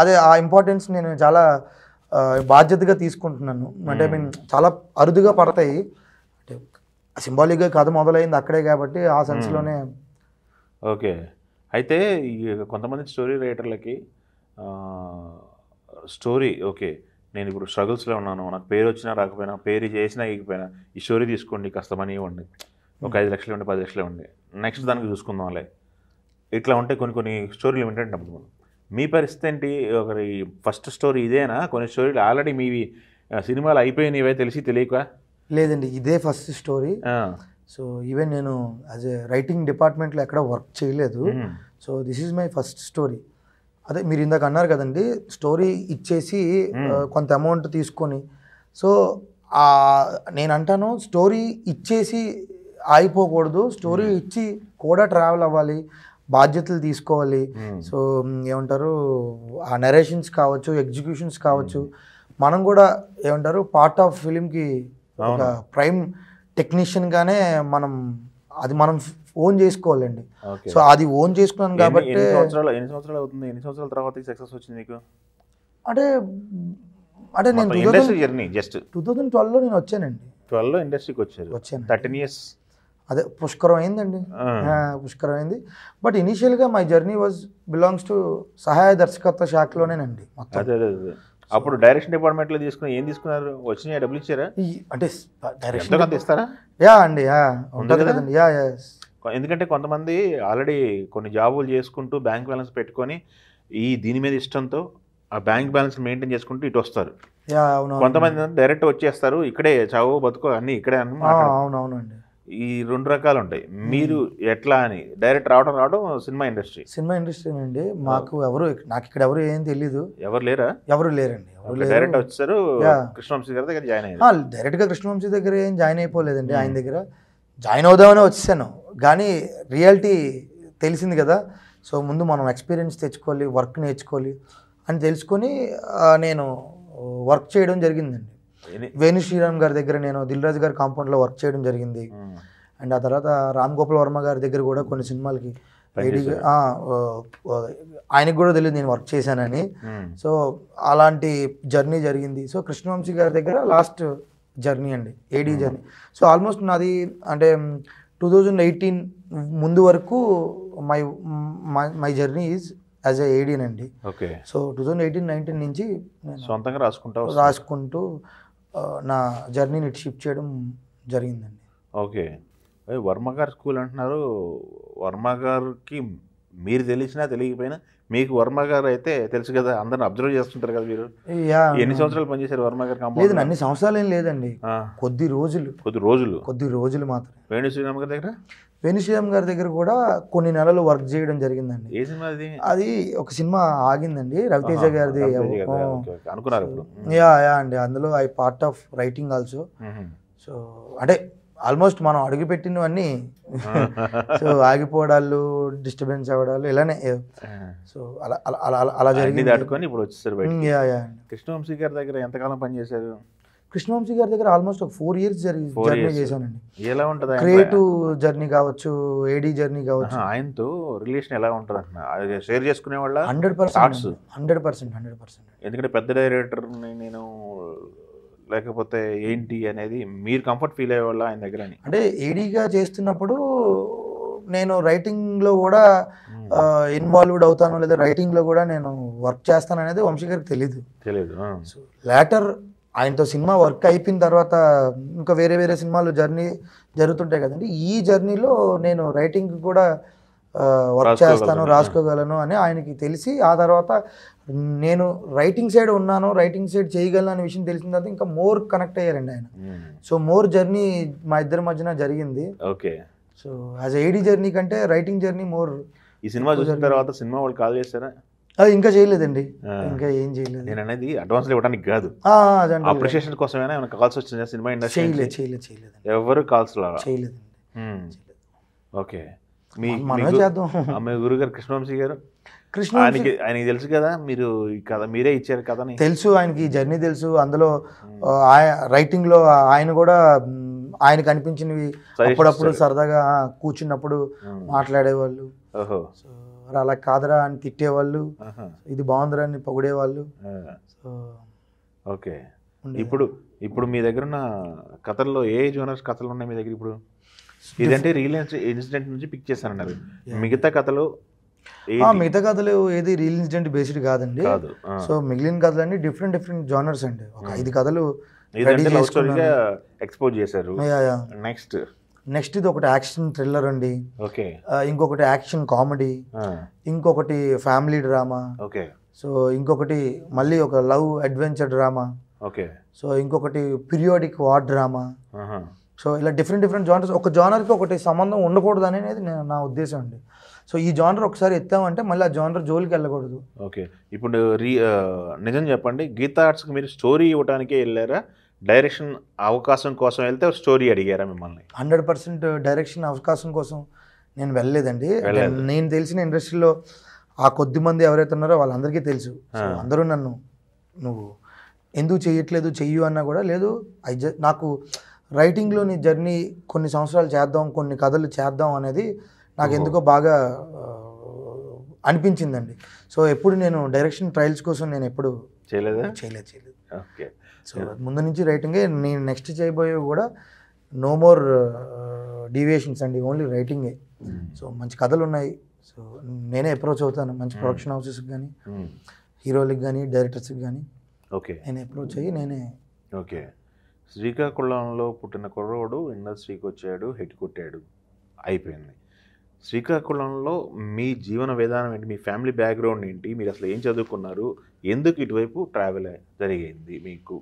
Speaker 2: అదే ఆ ఇంపార్టెన్స్ నేను చాలా బాధ్యతగా తీసుకుంటున్నాను. అంటే ఐ మీన్ చాలా అరుదుగా పడతాయి, అంటే సింబాలిక్గా కథ మొదలైంది అక్కడే కాబట్టి ఆ సెన్స్లోనే.
Speaker 1: ఓకే. అయితే కొంతమంది స్టోరీ రైటర్లకి స్టోరీ ఓకే నేను ఇప్పుడు స్ట్రగుల్స్లో ఉన్నాను, నాకు పేరు వచ్చినా రాకపోయినా, పేరు చేసినా ఇకపోయినా ఈ స్టోరీ తీసుకోండి, కాస్త మనీ ఇవ్వండి, ఒక 5 లక్షలు ఇవ్వండి, 10 లక్షలు ఇవ్వండి, నెక్స్ట్ దానికి చూసుకుందాంలే, ఇట్లా ఉంటే కొన్ని స్టోరీలు వింటే మీ పరిస్థితి ఏంటి? ఒకరి ఫస్ట్ స్టోరీ ఇదేనా? కొన్ని స్టోరీలు ఆల్రెడీ మీవి సినిమాలు అయిపోయినవే తెలిసి తెలియక?
Speaker 2: లేదండి, ఇదే ఫస్ట్ స్టోరీ. సో ఈవెన్ నేను యాజ్ ఏ రైటింగ్ డిపార్ట్మెంట్లో ఎక్కడ వర్క్ చేయలేదు. So this is my first story. అదే మీరు ఇందాక అన్నారు కదండి, స్టోరీ ఇచ్చేసి కొంత అమౌంట్ తీసుకొని. సో నేను అంటాను, స్టోరీ ఇచ్చేసి ఆగిపోకూడదు, స్టోరీ ఇచ్చి కూడా ట్రావెల్ అవ్వాలి, బాధ్యతలు తీసుకోవాలి. సో ఏమంటారు, ఆ నరేషన్స్ కావచ్చు, ఎగ్జిక్యూషన్స్ కావచ్చు, మనం కూడా ఏమంటారు పార్ట్ ఆఫ్ ఫిలింకి ఒక ప్రైమ్ టెక్నీషియన్గానే మనం ఓన్ చేసుకోవాలండి. సో అది ఓన్ చేసుకున్నాను కాబట్టి.
Speaker 1: ఎన్ని సంవత్సరాలు అవుతుంది? ఎన్ని సంవత్సరాల తర్వాత సక్సెస్ వచ్చింది మీకు?
Speaker 2: అంటే నేను
Speaker 1: జర్నీ జస్ట్
Speaker 2: 2012లో నేను వచ్చానండి.
Speaker 1: 12లో ఇండస్ట్రీకి వచ్చాను. 13 years.
Speaker 2: అదే పుష్కరం అయిందండి, పుష్కరం అయింది. బట్ ఇనీషియల్గా మై జర్నీ బిలాంగ్స్ టు సహాయ దర్శకత్వ శాఖలోనేనండి మొత్తం.
Speaker 1: అదే అప్పుడు డైరెక్షన్ డిపార్ట్మెంట్లో ఏం తీసుకున్నారు? వచ్చినాయి డబ్బులు ఇచ్చారా?
Speaker 2: అంటే
Speaker 1: డైరెక్షన్ ఇస్తారా?
Speaker 2: యా అండి, ఉంటుంది కదండి. యా.
Speaker 1: ఎందుకంటే కొంతమంది ఆల్రెడీ కొన్ని జాబులు చేసుకుంటూ బ్యాంక్ బ్యాలెన్స్ పెట్టుకొని దీని మీద ఇష్టంతో ఆ బ్యాంక్ బ్యాలెన్స్ మెయింటైన్ చేసుకుంటూ ఇటు వస్తారు. కొంతమంది డైరెక్ట్ వచ్చేస్తారు, ఇక్కడే చావు బతుకో అన్ని ఇక్కడే అని.
Speaker 2: అవునవునండి,
Speaker 1: ఈ 2 రకాలు ఉంటాయి. మీరు ఎట్లా అని డైరెక్ట్ రావడం సినిమా ఇండస్ట్రీ
Speaker 2: అండి. నాకు ఇక్కడ ఎవరు ఏం తెలీదు.
Speaker 1: ఎవరు లేరండి. డైరెక్ట్ వచ్చారు, కృష్ణవంశీ గారి దగ్గర జాయిన్ అయ్యారు.
Speaker 2: డైరెక్ట్గా కృష్ణవంశీ దగ్గర ఏం జాయిన్ అయిపోలేదండి. ఆయన దగ్గర జాయిన్ అవుదామని వచ్చేసాను, కానీ రియాలిటీ తెలిసింది కదా. సో ముందు మనం ఎక్స్పీరియన్స్ తెచ్చుకోవాలి, వర్క్ నేర్చుకోవాలి అని తెలుసుకొని నేను వర్క్ చేయడం జరిగిందండి. వేణు శ్రీరామ్ గారి దగ్గర నేను దిల్ రాజు గారి కాంపౌండ్లో వర్క్ చేయడం జరిగింది. అండ్ ఆ తర్వాత రామ్ గోపాల్ వర్మ గారి దగ్గర కూడా కొన్ని సినిమాలకి ఆయనకు కూడా తెలియదు నేను వర్క్ చేశానని. సో అలాంటి జర్నీ జరిగింది. సో కృష్ణవంశీ గారి దగ్గర లాస్ట్ జర్నీ అండి, ఏడీ జర్నీ. సో ఆల్మోస్ట్ నాది అంటే 2018 ముందు వరకు my journey is as a ఏడీనండి.
Speaker 1: ఓకే.
Speaker 2: సో 2018-19 నుంచి
Speaker 1: సొంతంగా
Speaker 2: రాసుకుంటూ నా జర్నీని షిఫ్ట్ చేయడం జరిగిందండి.
Speaker 1: ఓకే. వర్మ గారు స్కూల్ అంటున్నారు, వర్మ గారికి మీరు తెలిసినా తెలియకపోయినా మీకు వర్మ గారు అయితే తెలుసు కదా, అందరిని అబ్జర్వ్ చేస్తుంటారు కదా మీరు.
Speaker 2: యా
Speaker 1: ఎన్ని సంవత్సరాలు పనిచేశారు వర్మ గారు
Speaker 2: లేదు
Speaker 1: కాంపౌండ్?
Speaker 2: అన్ని సంవత్సరాలు ఏం లేదండి, కొద్ది రోజులు మాత్రం.
Speaker 1: వేణు శ్రీరామ్ గారి దగ్గర
Speaker 2: వేణుశ్రీరామ్ గారి దగ్గర కూడా కొన్ని నెలలు వర్క్ చేయడం జరిగిందండి.
Speaker 1: ఏ సినిమా అది?
Speaker 2: అది ఒక సినిమా ఆగిందండి, రవితేజ గారిది.
Speaker 1: అనుకున్నారు
Speaker 2: యా అండి, అందులో I part of writing also. So అంటే ఆల్మోస్ట్ మనం అడుగుపెట్టినవన్నీ సో ఆగిపోవడాలు, డిస్టర్బెన్స్ అవ్వడాలు ఇలానే. సో అలా అలా అలా అలా జరిగింది.
Speaker 1: దాటుకొని ఇప్పుడు వచ్చేసారు బయట.
Speaker 2: Yeah yeah.
Speaker 1: కృష్ణవంశీ గారి దగ్గర ఎంతకాలం పనిచేశారు?
Speaker 2: కృష్ణవంశీ గారి దగ్గర ఆల్మోస్ట్ ఒక 4 years జర్నీ చేశానండి.
Speaker 1: ఎలా ఉంటుంది?
Speaker 2: క్రియేటివ్ జర్నీ కావచ్చు, ఏడీ జర్నీ కావచ్చు.
Speaker 1: ఆయనతో రిలేషన్ ఎలా ఉంటుంది అంటున్నా, షేర్ చేసుకునే వాళ్ళ?
Speaker 2: 100%.
Speaker 1: ఎందుకంటే పెద్ద డైరెక్టర్ని నేను లేకపోతే ఏంటి అనేది మీరు కంఫర్ట్ ఫీల్ అయ్యేవాళ్ళ ఆయన దగ్గర?
Speaker 2: అంటే ఏడీగా చేస్తున్నప్పుడు నేను రైటింగ్లో కూడా ఇన్వాల్వ్డ్ అవుతాను, లేదా రైటింగ్లో కూడా నేను వర్క్ చేస్తాను అనేది వంశీ గారికి తెలియదు. సో లేటర్ ఆయనతో సినిమా వర్క్ అయిపోయిన తర్వాత ఇంకా వేరే వేరే సినిమాలు జర్నీ జరుగుతుంటాయి కదండి, ఈ జర్నీలో నేను రైటింగ్ కూడా వర్క్ చేస్తాను, రాసుకోగలను అని ఆయనకి తెలిసి, ఆ తర్వాత నేను రైటింగ్ సైడ్ ఉన్నాను, రైటింగ్ సైడ్ చేయగలను అనే విషయం తెలిసిన తర్వాత ఇంకా మోర్ కనెక్ట్ అయ్యారండి ఆయన. సో మోర్ జర్నీ మా ఇద్దరి మధ్యన జరిగింది.
Speaker 1: ఓకే.
Speaker 2: సో యాజ్ ఏడీ జర్నీ కంటే రైటింగ్ జర్నీ మోర్.
Speaker 1: ఈ సినిమా చూసిన తర్వాత సినిమా వాళ్ళు కాల్ చేస్తారా?
Speaker 2: అది ఇంకా చేయలేదండి, ఇంకా ఏం చేయలేదు.
Speaker 1: నేను అనేది అడ్వాన్స్ ఇవ్వడానికి కాదు, అప్రిషియేషన్ కోసమైనా ఏమైనా కాల్స్ వచ్చిందా సినిమా ఇండస్ట్రీ?
Speaker 2: చేయలేదు
Speaker 1: ఎవరు కాల్స్
Speaker 2: చేయలేదు.
Speaker 1: ఓకే. మీ గురుగారు కృష్ణవంశీ గారు, ఆయనకి తెలుసు కదా మీరు ఈ కథ మీరే ఇచ్చారు కదా?
Speaker 2: తెలుసు, ఆయనకి ఈ జర్నీ తెలుసు. అందులో రైటింగ్లో ఆయన కూడా ఆయనకు అనిపించినవి అప్పుడప్పుడు సరదాగా కూర్చున్నప్పుడు మాట్లాడేవాళ్ళు. సో అలా కాదరా అని తిట్టేవాళ్ళు, ఇది బాగుందిరా అని పొగిడేవాళ్ళు. So
Speaker 1: okay. ఇప్పుడు మీ దగ్గర ఉన్న కథల్లో ఏ జోనర్స్ కథలు ఉన్నాయి మీ దగ్గర ఇప్పుడు? ఇదంటే రియల్ ఇన్సిడెంట్ నుంచి పిక్ చేశానన్నారు. మిగతా కథలు
Speaker 2: ఏది రియల్ ఇన్సిడెంట్ బేస్డ్ కాదండి. సో మిగిలిన కథలన్నీ డిఫరెంట్ జోనర్స్ అండి. ఒక 5 కథలు
Speaker 1: ఎక్స్పోజ్ చేశారు.
Speaker 2: నెక్స్ట్ ఇది ఒకటి యాక్షన్ థ్రిల్లర్ అండి, ఇంకొకటి యాక్షన్ కామెడీ, ఇంకొకటి ఫ్యామిలీ డ్రామా, సో ఇంకొకటి మళ్ళీ ఒక లవ్ అడ్వెంచర్ డ్రామా, సో ఇంకొకటి పీరియాడిక్ వార్ డ్రామా. సో ఇలా డిఫరెంట్ జానర్స్. ఒక జానర్కి ఒకటి సంబంధం ఉండకూడదు అనేది నా ఉద్దేశం అండి. సో ఈ జానర్ ఒకసారి ఎత్తామంటే మళ్ళీ ఆ జానర్ జోలికి వెళ్ళకూడదు.
Speaker 1: ఓకే. ఇప్పుడు నిజం చెప్పండి, గీతా ఆర్ట్స్కి మీరు స్టోరీ ఇవ్వడానికే వెళ్ళారా, డైరెక్షన్ అవకాశం కోసం వెళ్తే స్టోరీ అడిగారా మిమ్మల్ని?
Speaker 2: 100% డైరెక్షన్ అవకాశం కోసం నేను వెళ్ళలేదండి. నేను తెలిసిన ఇండస్ట్రీలో ఆ కొద్ది మంది ఎవరైతే ఉన్నారో వాళ్ళందరికీ తెలుసు. అందరూ నన్ను నువ్వు ఎందుకు చేయట్లేదు, చెయ్యు అన్నా కూడా లేదు. నాకు రైటింగ్లోని జర్నీ కొన్ని సంవత్సరాలు చేద్దాం, కొన్ని కథలు చేద్దాం అనేది నాకు ఎందుకో బాగా అనిపించిందండి. సో ఎప్పుడు నేను డైరెక్షన్ ట్రయల్స్ కోసం నేను ఎప్పుడు చేయలేదు.
Speaker 1: ఓకే.
Speaker 2: సో ముందు నుంచి రైటింగే. నేను నెక్స్ట్ చేయబోయేవి కూడా నో మోర్ డీవియేషన్స్ అండి, ఓన్లీ రైటింగే. సో మంచి కథలు ఉన్నాయి. సో నేనే అప్రోచ్ అవుతాను మంచి ప్రొడక్షన్ హౌసెస్కి కానీ, హీరోలకి కానీ, డైరెక్టర్స్కి కానీ.
Speaker 1: ఓకే.
Speaker 2: నేను అప్రోచ్ అయ్యి నేనే.
Speaker 1: ఓకే. శ్రీకాకుళంలో పుట్టిన కుర్రోడు ఇండస్ట్రీకి వచ్చాడు, హిట్ కొట్టాడు, అయిపోయింది. శ్రీకాకుళంలో మీ జీవన విధానం ఏంటి, మీ ఫ్యామిలీ బ్యాక్గ్రౌండ్ ఏంటి, మీరు అసలు ఏం చదువుకున్నారు, ఎందుకు ఇటువైపు ట్రావెల్ జరిగింది మీకు?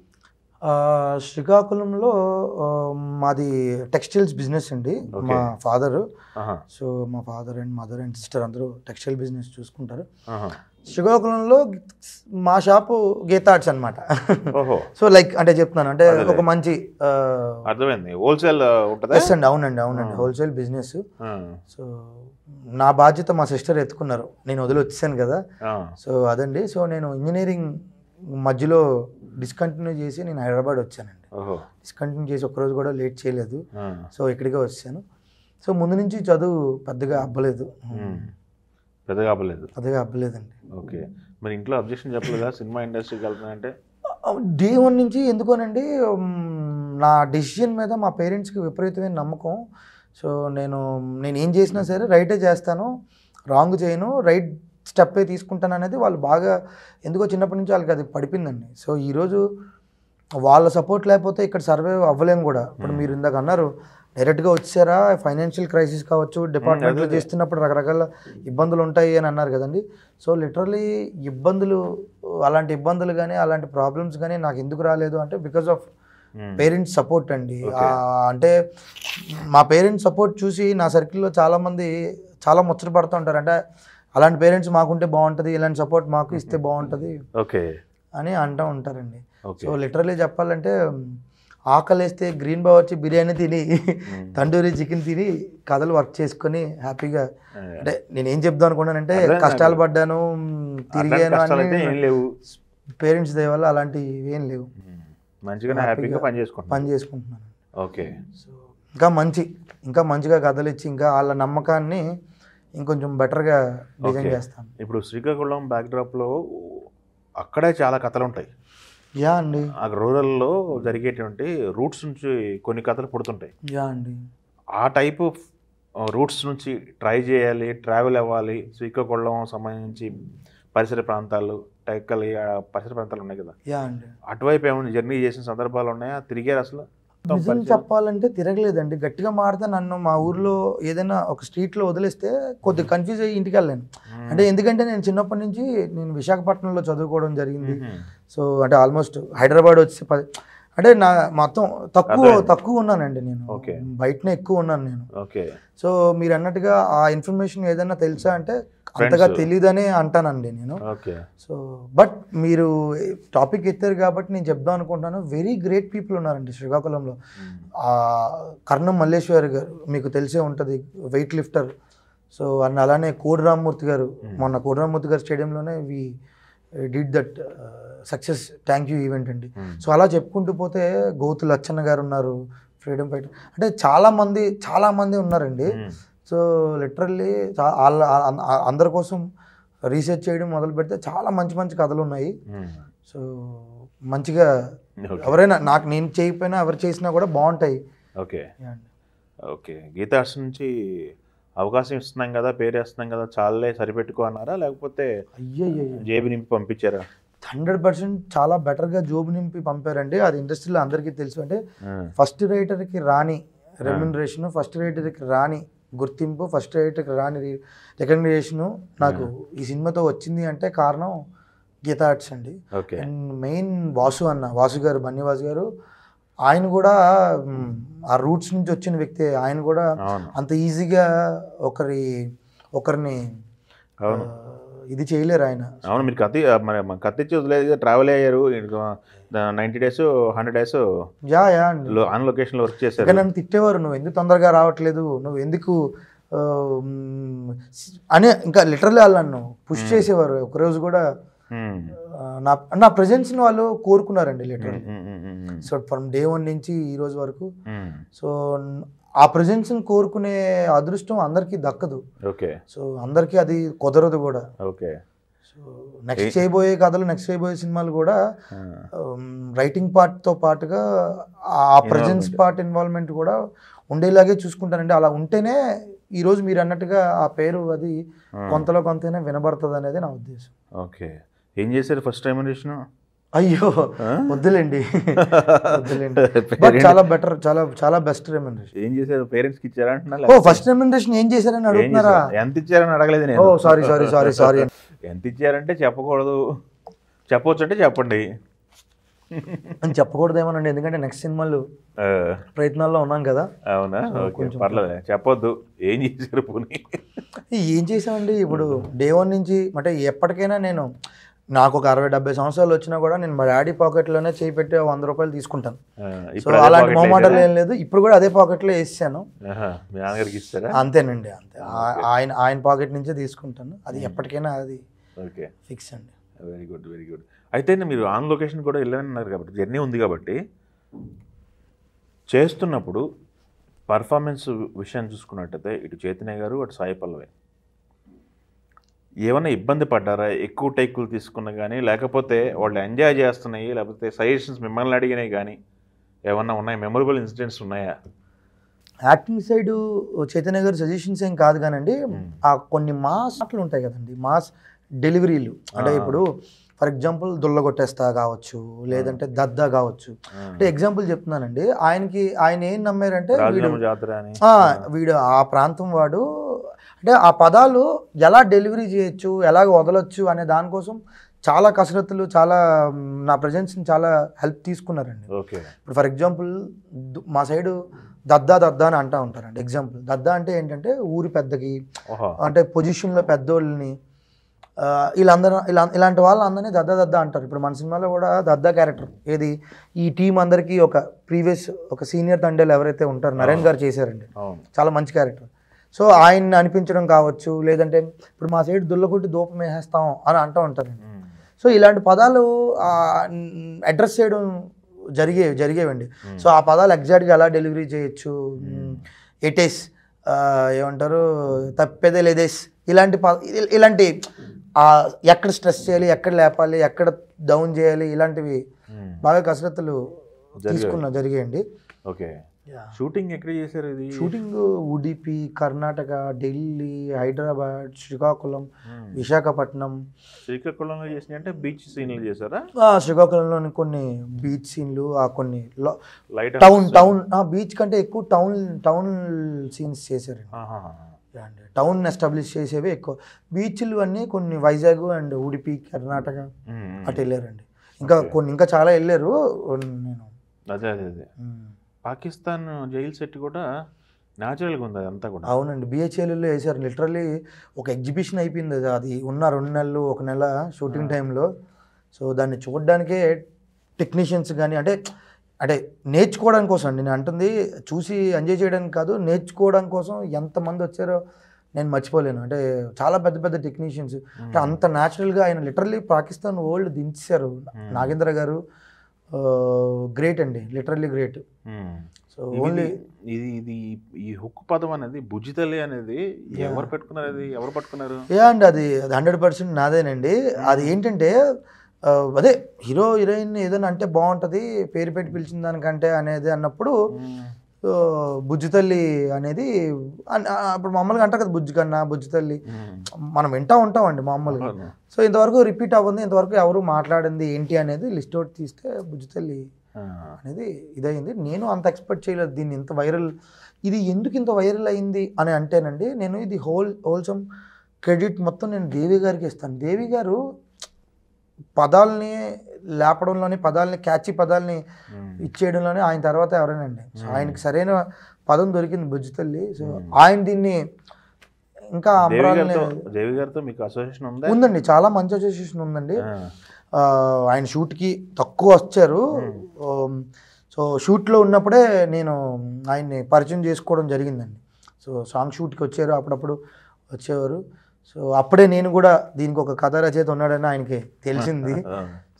Speaker 2: శ్రీకాకుళంలో మాది టెక్స్టైల్స్ బిజినెస్ అండి. మా ఫాదరు, సో మా father and mother and sister అందరూ టెక్స్టైల్ బిజినెస్ చూసుకుంటారు. శ్రీకాకుళంలో మా షాపు గీతా ఆర్ట్స్ అనమాట. సో లైక్ అంటే చెప్తున్నాను, అంటే ఒక మంచి
Speaker 1: అర్థమైంది, హోల్సేల్
Speaker 2: అండి. అవునండి హోల్సేల్ బిజినెస్. సో నా బాధ్యత మా సిస్టర్ ఎత్తుకున్నారు, నేను వదిలి వచ్చేసాను కదా. సో అదండి. సో నేను ఇంజనీరింగ్ మధ్యలో డిస్కంటిన్యూ చేసి నేను హైదరాబాద్ వచ్చానండి. డిస్కంటిన్యూ చేసి ఒక్కరోజు కూడా లేట్ చేయలేదు. సో ఇక్కడికే వచ్చాను. సో ముందు నుంచి చదువు పెద్దగా అవ్వలేదు.
Speaker 1: పెద్దగా అవ్వలేదండి. ఓకే. మరి ఇంట్లో అబ్జెక్షన్ చెప్పలేదా సినిమా ఇండస్ట్రీకి వెళ్తున్నానంటే?
Speaker 2: డే 1 నుంచి ఎందుకోనండి, నా డెసిషన్ మీద మా పేరెంట్స్కి విపరీతమైన నమ్మకం. సో నేను ఏం చేసినా సరే రైటే చేస్తాను, రాంగ్ చేయను, రైట్ స్టెప్పే తీసుకుంటాను అనేది వాళ్ళు బాగా ఎందుకో చిన్నప్పటి నుంచి వాళ్ళకి అది పడిపోయిందండి. సో ఈరోజు వాళ్ళ సపోర్ట్ లేకపోతే ఇక్కడ సర్వైవ్ అవ్వలేము కూడా. ఇప్పుడు మీరు ఇందాక అన్నారు డైరెక్ట్గా వచ్చారా, ఫైనాన్షియల్ క్రైసిస్ కావచ్చు, డిపార్ట్మెంట్లో చేస్తున్నప్పుడు రకరకాల ఇబ్బందులు ఉంటాయి అని అన్నారు కదండి. సో లిటరలీ ఇబ్బందులు, అలాంటి ఇబ్బందులు కానీ అలాంటి ప్రాబ్లమ్స్ కానీ నాకు ఎందుకు రాలేదు అంటే బికాస్ ఆఫ్ పేరెంట్స్ సపోర్ట్ అండి. అంటే మా పేరెంట్స్ సపోర్ట్ చూసి నా సర్కిల్లో చాలామంది చాలా ముచ్చట పడుతూ ఉంటారు. అంటే అలాంటి పేరెంట్స్ మాకుంటే బాగుంటుంది, ఇలాంటి సపోర్ట్ మాకు ఇస్తే బాగుంటుంది అని అంటూ ఉంటారండి. సో లిటరలీ చెప్పాలంటే ఆకలేస్తే గ్రీన్ బావర్చి బిర్యానీ తిని తండూరి చికెన్ తిని కథలు వర్క్ చేసుకొని హ్యాపీగా, అంటే నేనేం చెప్దాం అనుకున్నానంటే కష్టాలు పడ్డాను, తిరిగాను అని, పేరెంట్స్ దయ వల్ల అలాంటివి ఏం లేవు. పని చేసుకుంటున్నాను.
Speaker 1: ఓకే.
Speaker 2: సో ఇంకా మంచిగా కథలు ఇచ్చి ఇంకా వాళ్ళ నమ్మకాన్ని ఇంకొంచెం బెటర్గా డిజైన్ చేస్తాను.
Speaker 1: ఇప్పుడు శ్రీకాకుళం బ్యాక్డ్రాప్లో అక్కడే చాలా కథలు ఉంటాయి.
Speaker 2: యా అండి.
Speaker 1: ఆ రూరల్లో జరిగేటువంటి రూట్స్ నుంచి కొన్ని కథలు పుడుతుంటాయి.
Speaker 2: యా అండి.
Speaker 1: ఆ టైపు రూట్స్ నుంచి ట్రై చేయాలి, ట్రావెల్ అవ్వాలి. శ్రీకాకుళం సంబంధించి పరిసర ప్రాంతాలు, టెక్కలి పరిసర ప్రాంతాలు ఉన్నాయి కదా.
Speaker 2: యా అండి.
Speaker 1: అటువైపు ఏమైనా జర్నీ చేసిన సందర్భాలు ఉన్నాయా? తిరిగారు అసలు?
Speaker 2: నిజం చెప్పాలంటే తిరగలేదండి. గట్టిగా మాడితే నన్ను మా ఊర్లో ఏదైనా ఒక స్ట్రీట్లో వదిలేస్తే కొద్దిగా కన్ఫ్యూజ్ అయ్యి ఇంటికి వెళ్ళాను. అంటే ఎందుకంటే నేను చిన్నప్పటి నుంచి నేను విశాఖపట్నంలో చదువుకోవడం జరిగింది. సో అంటే ఆల్మోస్ట్ హైదరాబాద్ వచ్చి అంటే నా మొత్తం తక్కువ ఉన్నానండి నేను. బయటనే ఎక్కువ ఉన్నాను నేను. సో మీరు అన్నట్టుగా ఆ ఇన్ఫర్మేషన్ ఏదైనా తెలుసా అంటే అంతగా తెలియదనే అంటానండి నేను. సో బట్ మీరు టాపిక్ ఎత్తారు కాబట్టి నేను చెప్దాం అనుకుంటున్నాను. వెరీ గ్రేట్ పీపుల్ ఉన్నారండి శ్రీకాకుళంలో. కర్ణం మల్లేశ్వర్ గారు మీకు తెలిసే ఉంటుంది, వెయిట్ లిఫ్టర్. సో అలానే కోడి రామ్మూర్తి గారు, మొన్న కోడి రామ్మూర్తి గారు స్టేడియంలోనే we did that success thank you event అండి. సో అలా చెప్పుకుంటూ పోతే గౌతు లచ్చన్న గారు ఉన్నారు, ఫ్రీడమ్ ఫైటర్, అంటే చాలామంది ఉన్నారండి. సో లిటరల్లీ అందరి కోసం రీసెర్చ్ చేయడం మొదలు పెడితే చాలా మంచి కథలు ఉన్నాయి. సో మంచిగా ఎవరైనా నేను చేయకపోయినా ఎవరు చేసినా కూడా బాగుంటాయి.
Speaker 1: ఓకే. గీతార్ట్స్ నుంచి అవకాశం ఇస్తున్నాం కదా, పేరు వేస్తున్నాం కదా, చాలే సరిపెట్టుకో అన్నారా, లేకపోతే జేబు నింపి పంపించారా?
Speaker 2: 100% చాలా బెటర్గా జోబు నింపి పంపారండి. అది ఇండస్ట్రీలో అందరికీ తెలుసు. అంటే ఫస్ట్ రైటర్కి రాని రెమ్యునరేషన్, ఫస్ట్ రైటర్కి రాని గుర్తింపు, ఫస్ట్ రైటర్కి రాని రికగ్నిషను నాకు ఈ సినిమాతో వచ్చింది అంటే కారణం గీతార్ట్స్ అండి. అండ్ మెయిన్ వాసు గారు, బన్నీవాసు గారు, ఆయన కూడా ఆ రూట్స్ నుంచి వచ్చిన వ్యక్తి. ఆయన కూడా అంత ఈజీగా ఒకరిని ఇది చేయలేరు ఆయన.
Speaker 1: అవును, మీరు కత్తిచ్చి వదిలేదు, ట్రావెల్ అయ్యారు 90 days 100 days ఆన్ లొకేషన్లో వర్క్ చేశారు.
Speaker 2: నన్ను తిట్టేవారు, నువ్వు ఎందుకు తొందరగా రావట్లేదు, నువ్వు ఎందుకు అని ఇంకా లిటరల్లీ వాళ్ళు నన్ను పుష్ చేసేవారు. ఒకరోజు కూడా నా ప్రెజెన్స్ని వాళ్ళు కోరుకున్నారండి లిటరల్లీ. సో ఫ్రమ్ డే 1 నుంచి ఈ రోజు వరకు. సో ఆ ప్రెజెన్స్ని కోరుకునే అదృష్టం అందరికీ దక్కదు. సో అందరికీ అది కుదరదు కూడా. సో నెక్స్ట్ చేయబోయే కథలు, నెక్స్ట్ చేయబోయే సినిమాలు కూడా రైటింగ్ పార్ట్తో పాటుగా ఆ ప్రెజెన్స్ పార్ట్ ఇన్వాల్వ్మెంట్ కూడా ఉండేలాగే చూసుకుంటానండి. అలా ఉంటేనే ఈరోజు మీరు అన్నట్టుగా ఆ పేరు అది కొంతలో కొంతైనా వినబడుతుంది అనేది నా ఉద్దేశం.
Speaker 1: ఓకే. ఏం చేశారు ఫస్ట్ రెమ్యునరేషన్?
Speaker 2: అయ్యో వద్దులేండి. చాలా బెటర్, చాలా బెస్ట్ రెమ్యునరేషన్.
Speaker 1: ఏం చేశారు? పేరెంట్స్కి ఇచ్చారా అంటున్నా?
Speaker 2: ఓ ఫస్ట్ రెమ్యునరేషన్ ఏం చేశారని అడుగుతున్నారా?
Speaker 1: ఎంత ఇచ్చారని అడగలేదు నేను.
Speaker 2: ఓ సారీ.
Speaker 1: ఎంత ఇచ్చారంటే చెప్పకూడదు, చెప్పవచ్చు అంటే చెప్పండి
Speaker 2: అని చెప్పకూడదేమోనండి, ఎందుకంటే నెక్స్ట్ సినిమాలు ప్రయత్నాల్లో ఉన్నాం కదా.
Speaker 1: అవునా? కొంచెం పర్లేదు, చెప్పొద్దు. ఏం చేశారు? పోనీ
Speaker 2: ఏం చేసామండి, ఇప్పుడు డే 1 నుంచి అంటే ఎప్పటికైనా నాకు ఒక 60-70 సంవత్సరాలు వచ్చినా కూడా నేను మా డాడీ పాకెట్లోనే చేయి పెట్టి 100 రూపాయలు తీసుకుంటాను. సో అలాంటి మొహమాటలు ఏం లేదు. ఇప్పుడు కూడా అదే పాకెట్లో వేసాను. అంతేనండి, అంతే. ఆయన పాకెట్ నుంచే తీసుకుంటాను. అది ఎప్పటికైనా అది ఫిక్స్ అండి.
Speaker 1: Very good. అయితే మీరు ఆన్ లొకేషన్ కూడా వెళ్ళారన్నారు కాబట్టి, జర్నీ ఉంది కాబట్టి, చేస్తున్నప్పుడు పర్ఫార్మెన్స్ విషయాన్ని చూసుకున్నట్టయితే ఇటు చైతన్య గారు, అటు సాయి పల్లవి ఏమైనా ఇబ్బంది పడ్డారా? ఎక్కువ టేకులు తీసుకున్నా కానీ, లేకపోతే వాళ్ళు ఎంజాయ్ చేస్తున్నాయి, లేకపోతే సజెషన్స్ మిమ్మల్ని అడిగినాయి కానీ ఏమన్నా ఉన్నాయి? మెమొరబుల్ ఇన్సిడెంట్స్ ఉన్నాయా?
Speaker 2: యాక్టింగ్ సైడ్ చైతన్య గారు సజెషన్స్ ఏం కాదు కానండి, ఆ కొన్ని మాస్ అట్లు ఉంటాయి కదండి, మాస్ డెలివరీలు. అంటే ఇప్పుడు ఫర్ ఎగ్జాంపుల్ దుల్లగొట్టేస్తా కావచ్చు, లేదంటే దద్దా కావచ్చు. అంటే ఎగ్జాంపుల్ చెప్తున్నానండి. ఆయన ఏం నమ్మారంటే వీడు ఆ ప్రాంతం వాడు, అంటే ఆ పదాలు ఎలా డెలివరీ చేయొచ్చు, ఎలాగ వదలొచ్చు అనే దానికోసం చాలా కసరత్తులు, చాలా నా ప్రజెన్స్ని చాలా హెల్ప్ తీసుకున్నారండి. ఇప్పుడు ఫర్ ఎగ్జాంపుల్ మా సైడు దద్దా అని అంటూ ఉంటారండి. ఎగ్జాంపుల్ దద్దా అంటే ఏంటంటే ఊరి పెద్దకి, అంటే పొజిషన్లో పెద్దోళ్ళని, ఇలాంటి వాళ్ళందరినీ దద్దా అంటారు. ఇప్పుడు మన సినిమాలో కూడా దద్దా క్యారెక్టర్ ఏది, ఈ టీం అందరికీ ఒక సీనియర్ తండేలు ఎవరైతే ఉంటారో నరేన్ గారు చేశారండి. చాలా మంచి క్యారెక్టర్. సో ఆయన్ని అనిపించడం కావచ్చు, లేదంటే ఇప్పుడు మా సైడ్ దుల్లగొట్టి దూపం వేసేస్తాం అని అంటూ ఉంటారండి. సో ఇలాంటి పదాలు అడ్రస్ చేయడం జరిగేవండి. సో ఆ పదాలు ఎగ్జాక్ట్గా ఎలా డెలివరీ చేయొచ్చు, ఎటేస్ ఏమంటారు, తప్పేదే లేదేస్, ఇలాంటి ఎక్కడ స్ట్రెస్ చేయాలి, ఎక్కడ లేపాలి, ఎక్కడ డౌన్ చేయాలి, ఇలాంటివి బాగా కసరత్తులు జరిగాయండి.
Speaker 1: ఓకే. షూటింగ్ ఎక్కడ చేశారు? ఇది
Speaker 2: షూటింగ్ ఉడిపి, కర్ణాటక, ఢిల్లీ, హైదరాబాద్, శ్రీకాకుళం, విశాఖపట్నం.
Speaker 1: శ్రీకాకుళంలో చేసిన అంటే బీచ్ సీన్లు చేశారా?
Speaker 2: శ్రీకాకుళంలోని కొన్ని బీచ్ సీన్లు, కొన్ని టౌన్ బీచ్ కంటే ఎక్కువ టౌన్ సీన్స్ చేశారు. టౌన్ ఎస్టాబ్లిష్ చేసేవి ఎక్కువ. బీచ్లు అన్నీ కొన్ని వైజాగ్ అండ్ ఉడిపి, కర్ణాటక అటు వెళ్ళారండి. ఇంకా చాలా వెళ్ళారు. నేను
Speaker 1: అదే పాకిస్తాన్ జైల్ సెట్ కూడా న్యాచురల్గా ఉంది అదంతా కూడా.
Speaker 2: అవునండి, బిహెచ్ఎల్లో వేసారు. లిటరల్లీ ఒక ఎగ్జిబిషన్ అయిపోయింది అది ఉన్న 2 నెలలు 1 నెల షూటింగ్ టైంలో. సో దాన్ని చూడడానికే టెక్నీషియన్స్ కానీ, అంటే నేర్చుకోవడానికి కోసం అండి నేను అంటుంది, చూసి ఎంజాయ్ చేయడానికి కాదు, నేర్చుకోవడం కోసం ఎంతమంది వచ్చారో నేను మర్చిపోలేను. అంటే చాలా పెద్ద టెక్నీషియన్స్, అంటే అంత న్యాచురల్గా ఆయన లిటరల్లీ పాకిస్తాన్ వరల్డ్ దించారు. నాగేంద్ర గారు గ్రేట్ అండి, లిటరల్లీ గ్రేట్. సో ఓన్లీ
Speaker 1: ఇది ఈ హుక్ పదం అనేది బుజ్జితల్లి అనేది ఎవరు పెట్టుకున్నారు, అది ఎవరు పట్టుకున్నారు?
Speaker 2: అండి అది 100% నాదేనండి. అది ఏంటంటే అదే హీరో హీరోయిన్ ఏదైనా అంటే బాగుంటుంది, పేరు పెట్టి పిలిచిన దానికంటే అనేది అన్నప్పుడు బుజ్జితల్లి అనేది ఇప్పుడు మామూలుగా అంటారు కదా, బుజ్జి కన్నా బుజ్జితల్లి మనం వింటూ ఉంటామండి మామూలుగా. సో ఇంతవరకు రిపీట్ అవ్వదు, ఇంతవరకు ఎవరు మాట్లాడింది ఏంటి అనేది లిస్ట్ అవుట్ తీస్తే బుజ్జితల్లి అనేది ఇదయింది. నేను అంత ఎక్స్పెక్ట్ చేయలేదు దీన్ని ఇంత వైరల్, ఇది ఎందుకు ఇంత వైరల్ అయింది అని అంటేనండి, నేను ఇది హోల్సమ్ క్రెడిట్ మొత్తం నేను దేవి గారికి ఇస్తాను. దేవి గారు పదాలని లేపడంలోని, పదాలని క్యాచీ పదాలని ఇచ్చేయడంలోనే ఆయన తర్వాత ఎవరైనండి. సో ఆయనకి సరైన పదం దొరికింది బుజ్జితల్లి. సో ఆయన దీన్ని ఇంకా
Speaker 1: దేవి గారితో మీకు అసోసియేషన్
Speaker 2: ఉందండి, చాలా మంచి అసోసియేషన్ ఉందండి. ఆయన షూట్కి తక్కువ వచ్చారు. సో షూట్లో ఉన్నప్పుడే నేను ఆయన్ని పరిచయం చేసుకోవడం జరిగిందండి. సో సాంగ్ షూట్కి వచ్చారు, అప్పుడప్పుడు వచ్చేవారు. సో అప్పుడే నేను కూడా దీనికి ఒక కథ రచయిత ఉన్నాడని ఆయనకి తెలిసింది.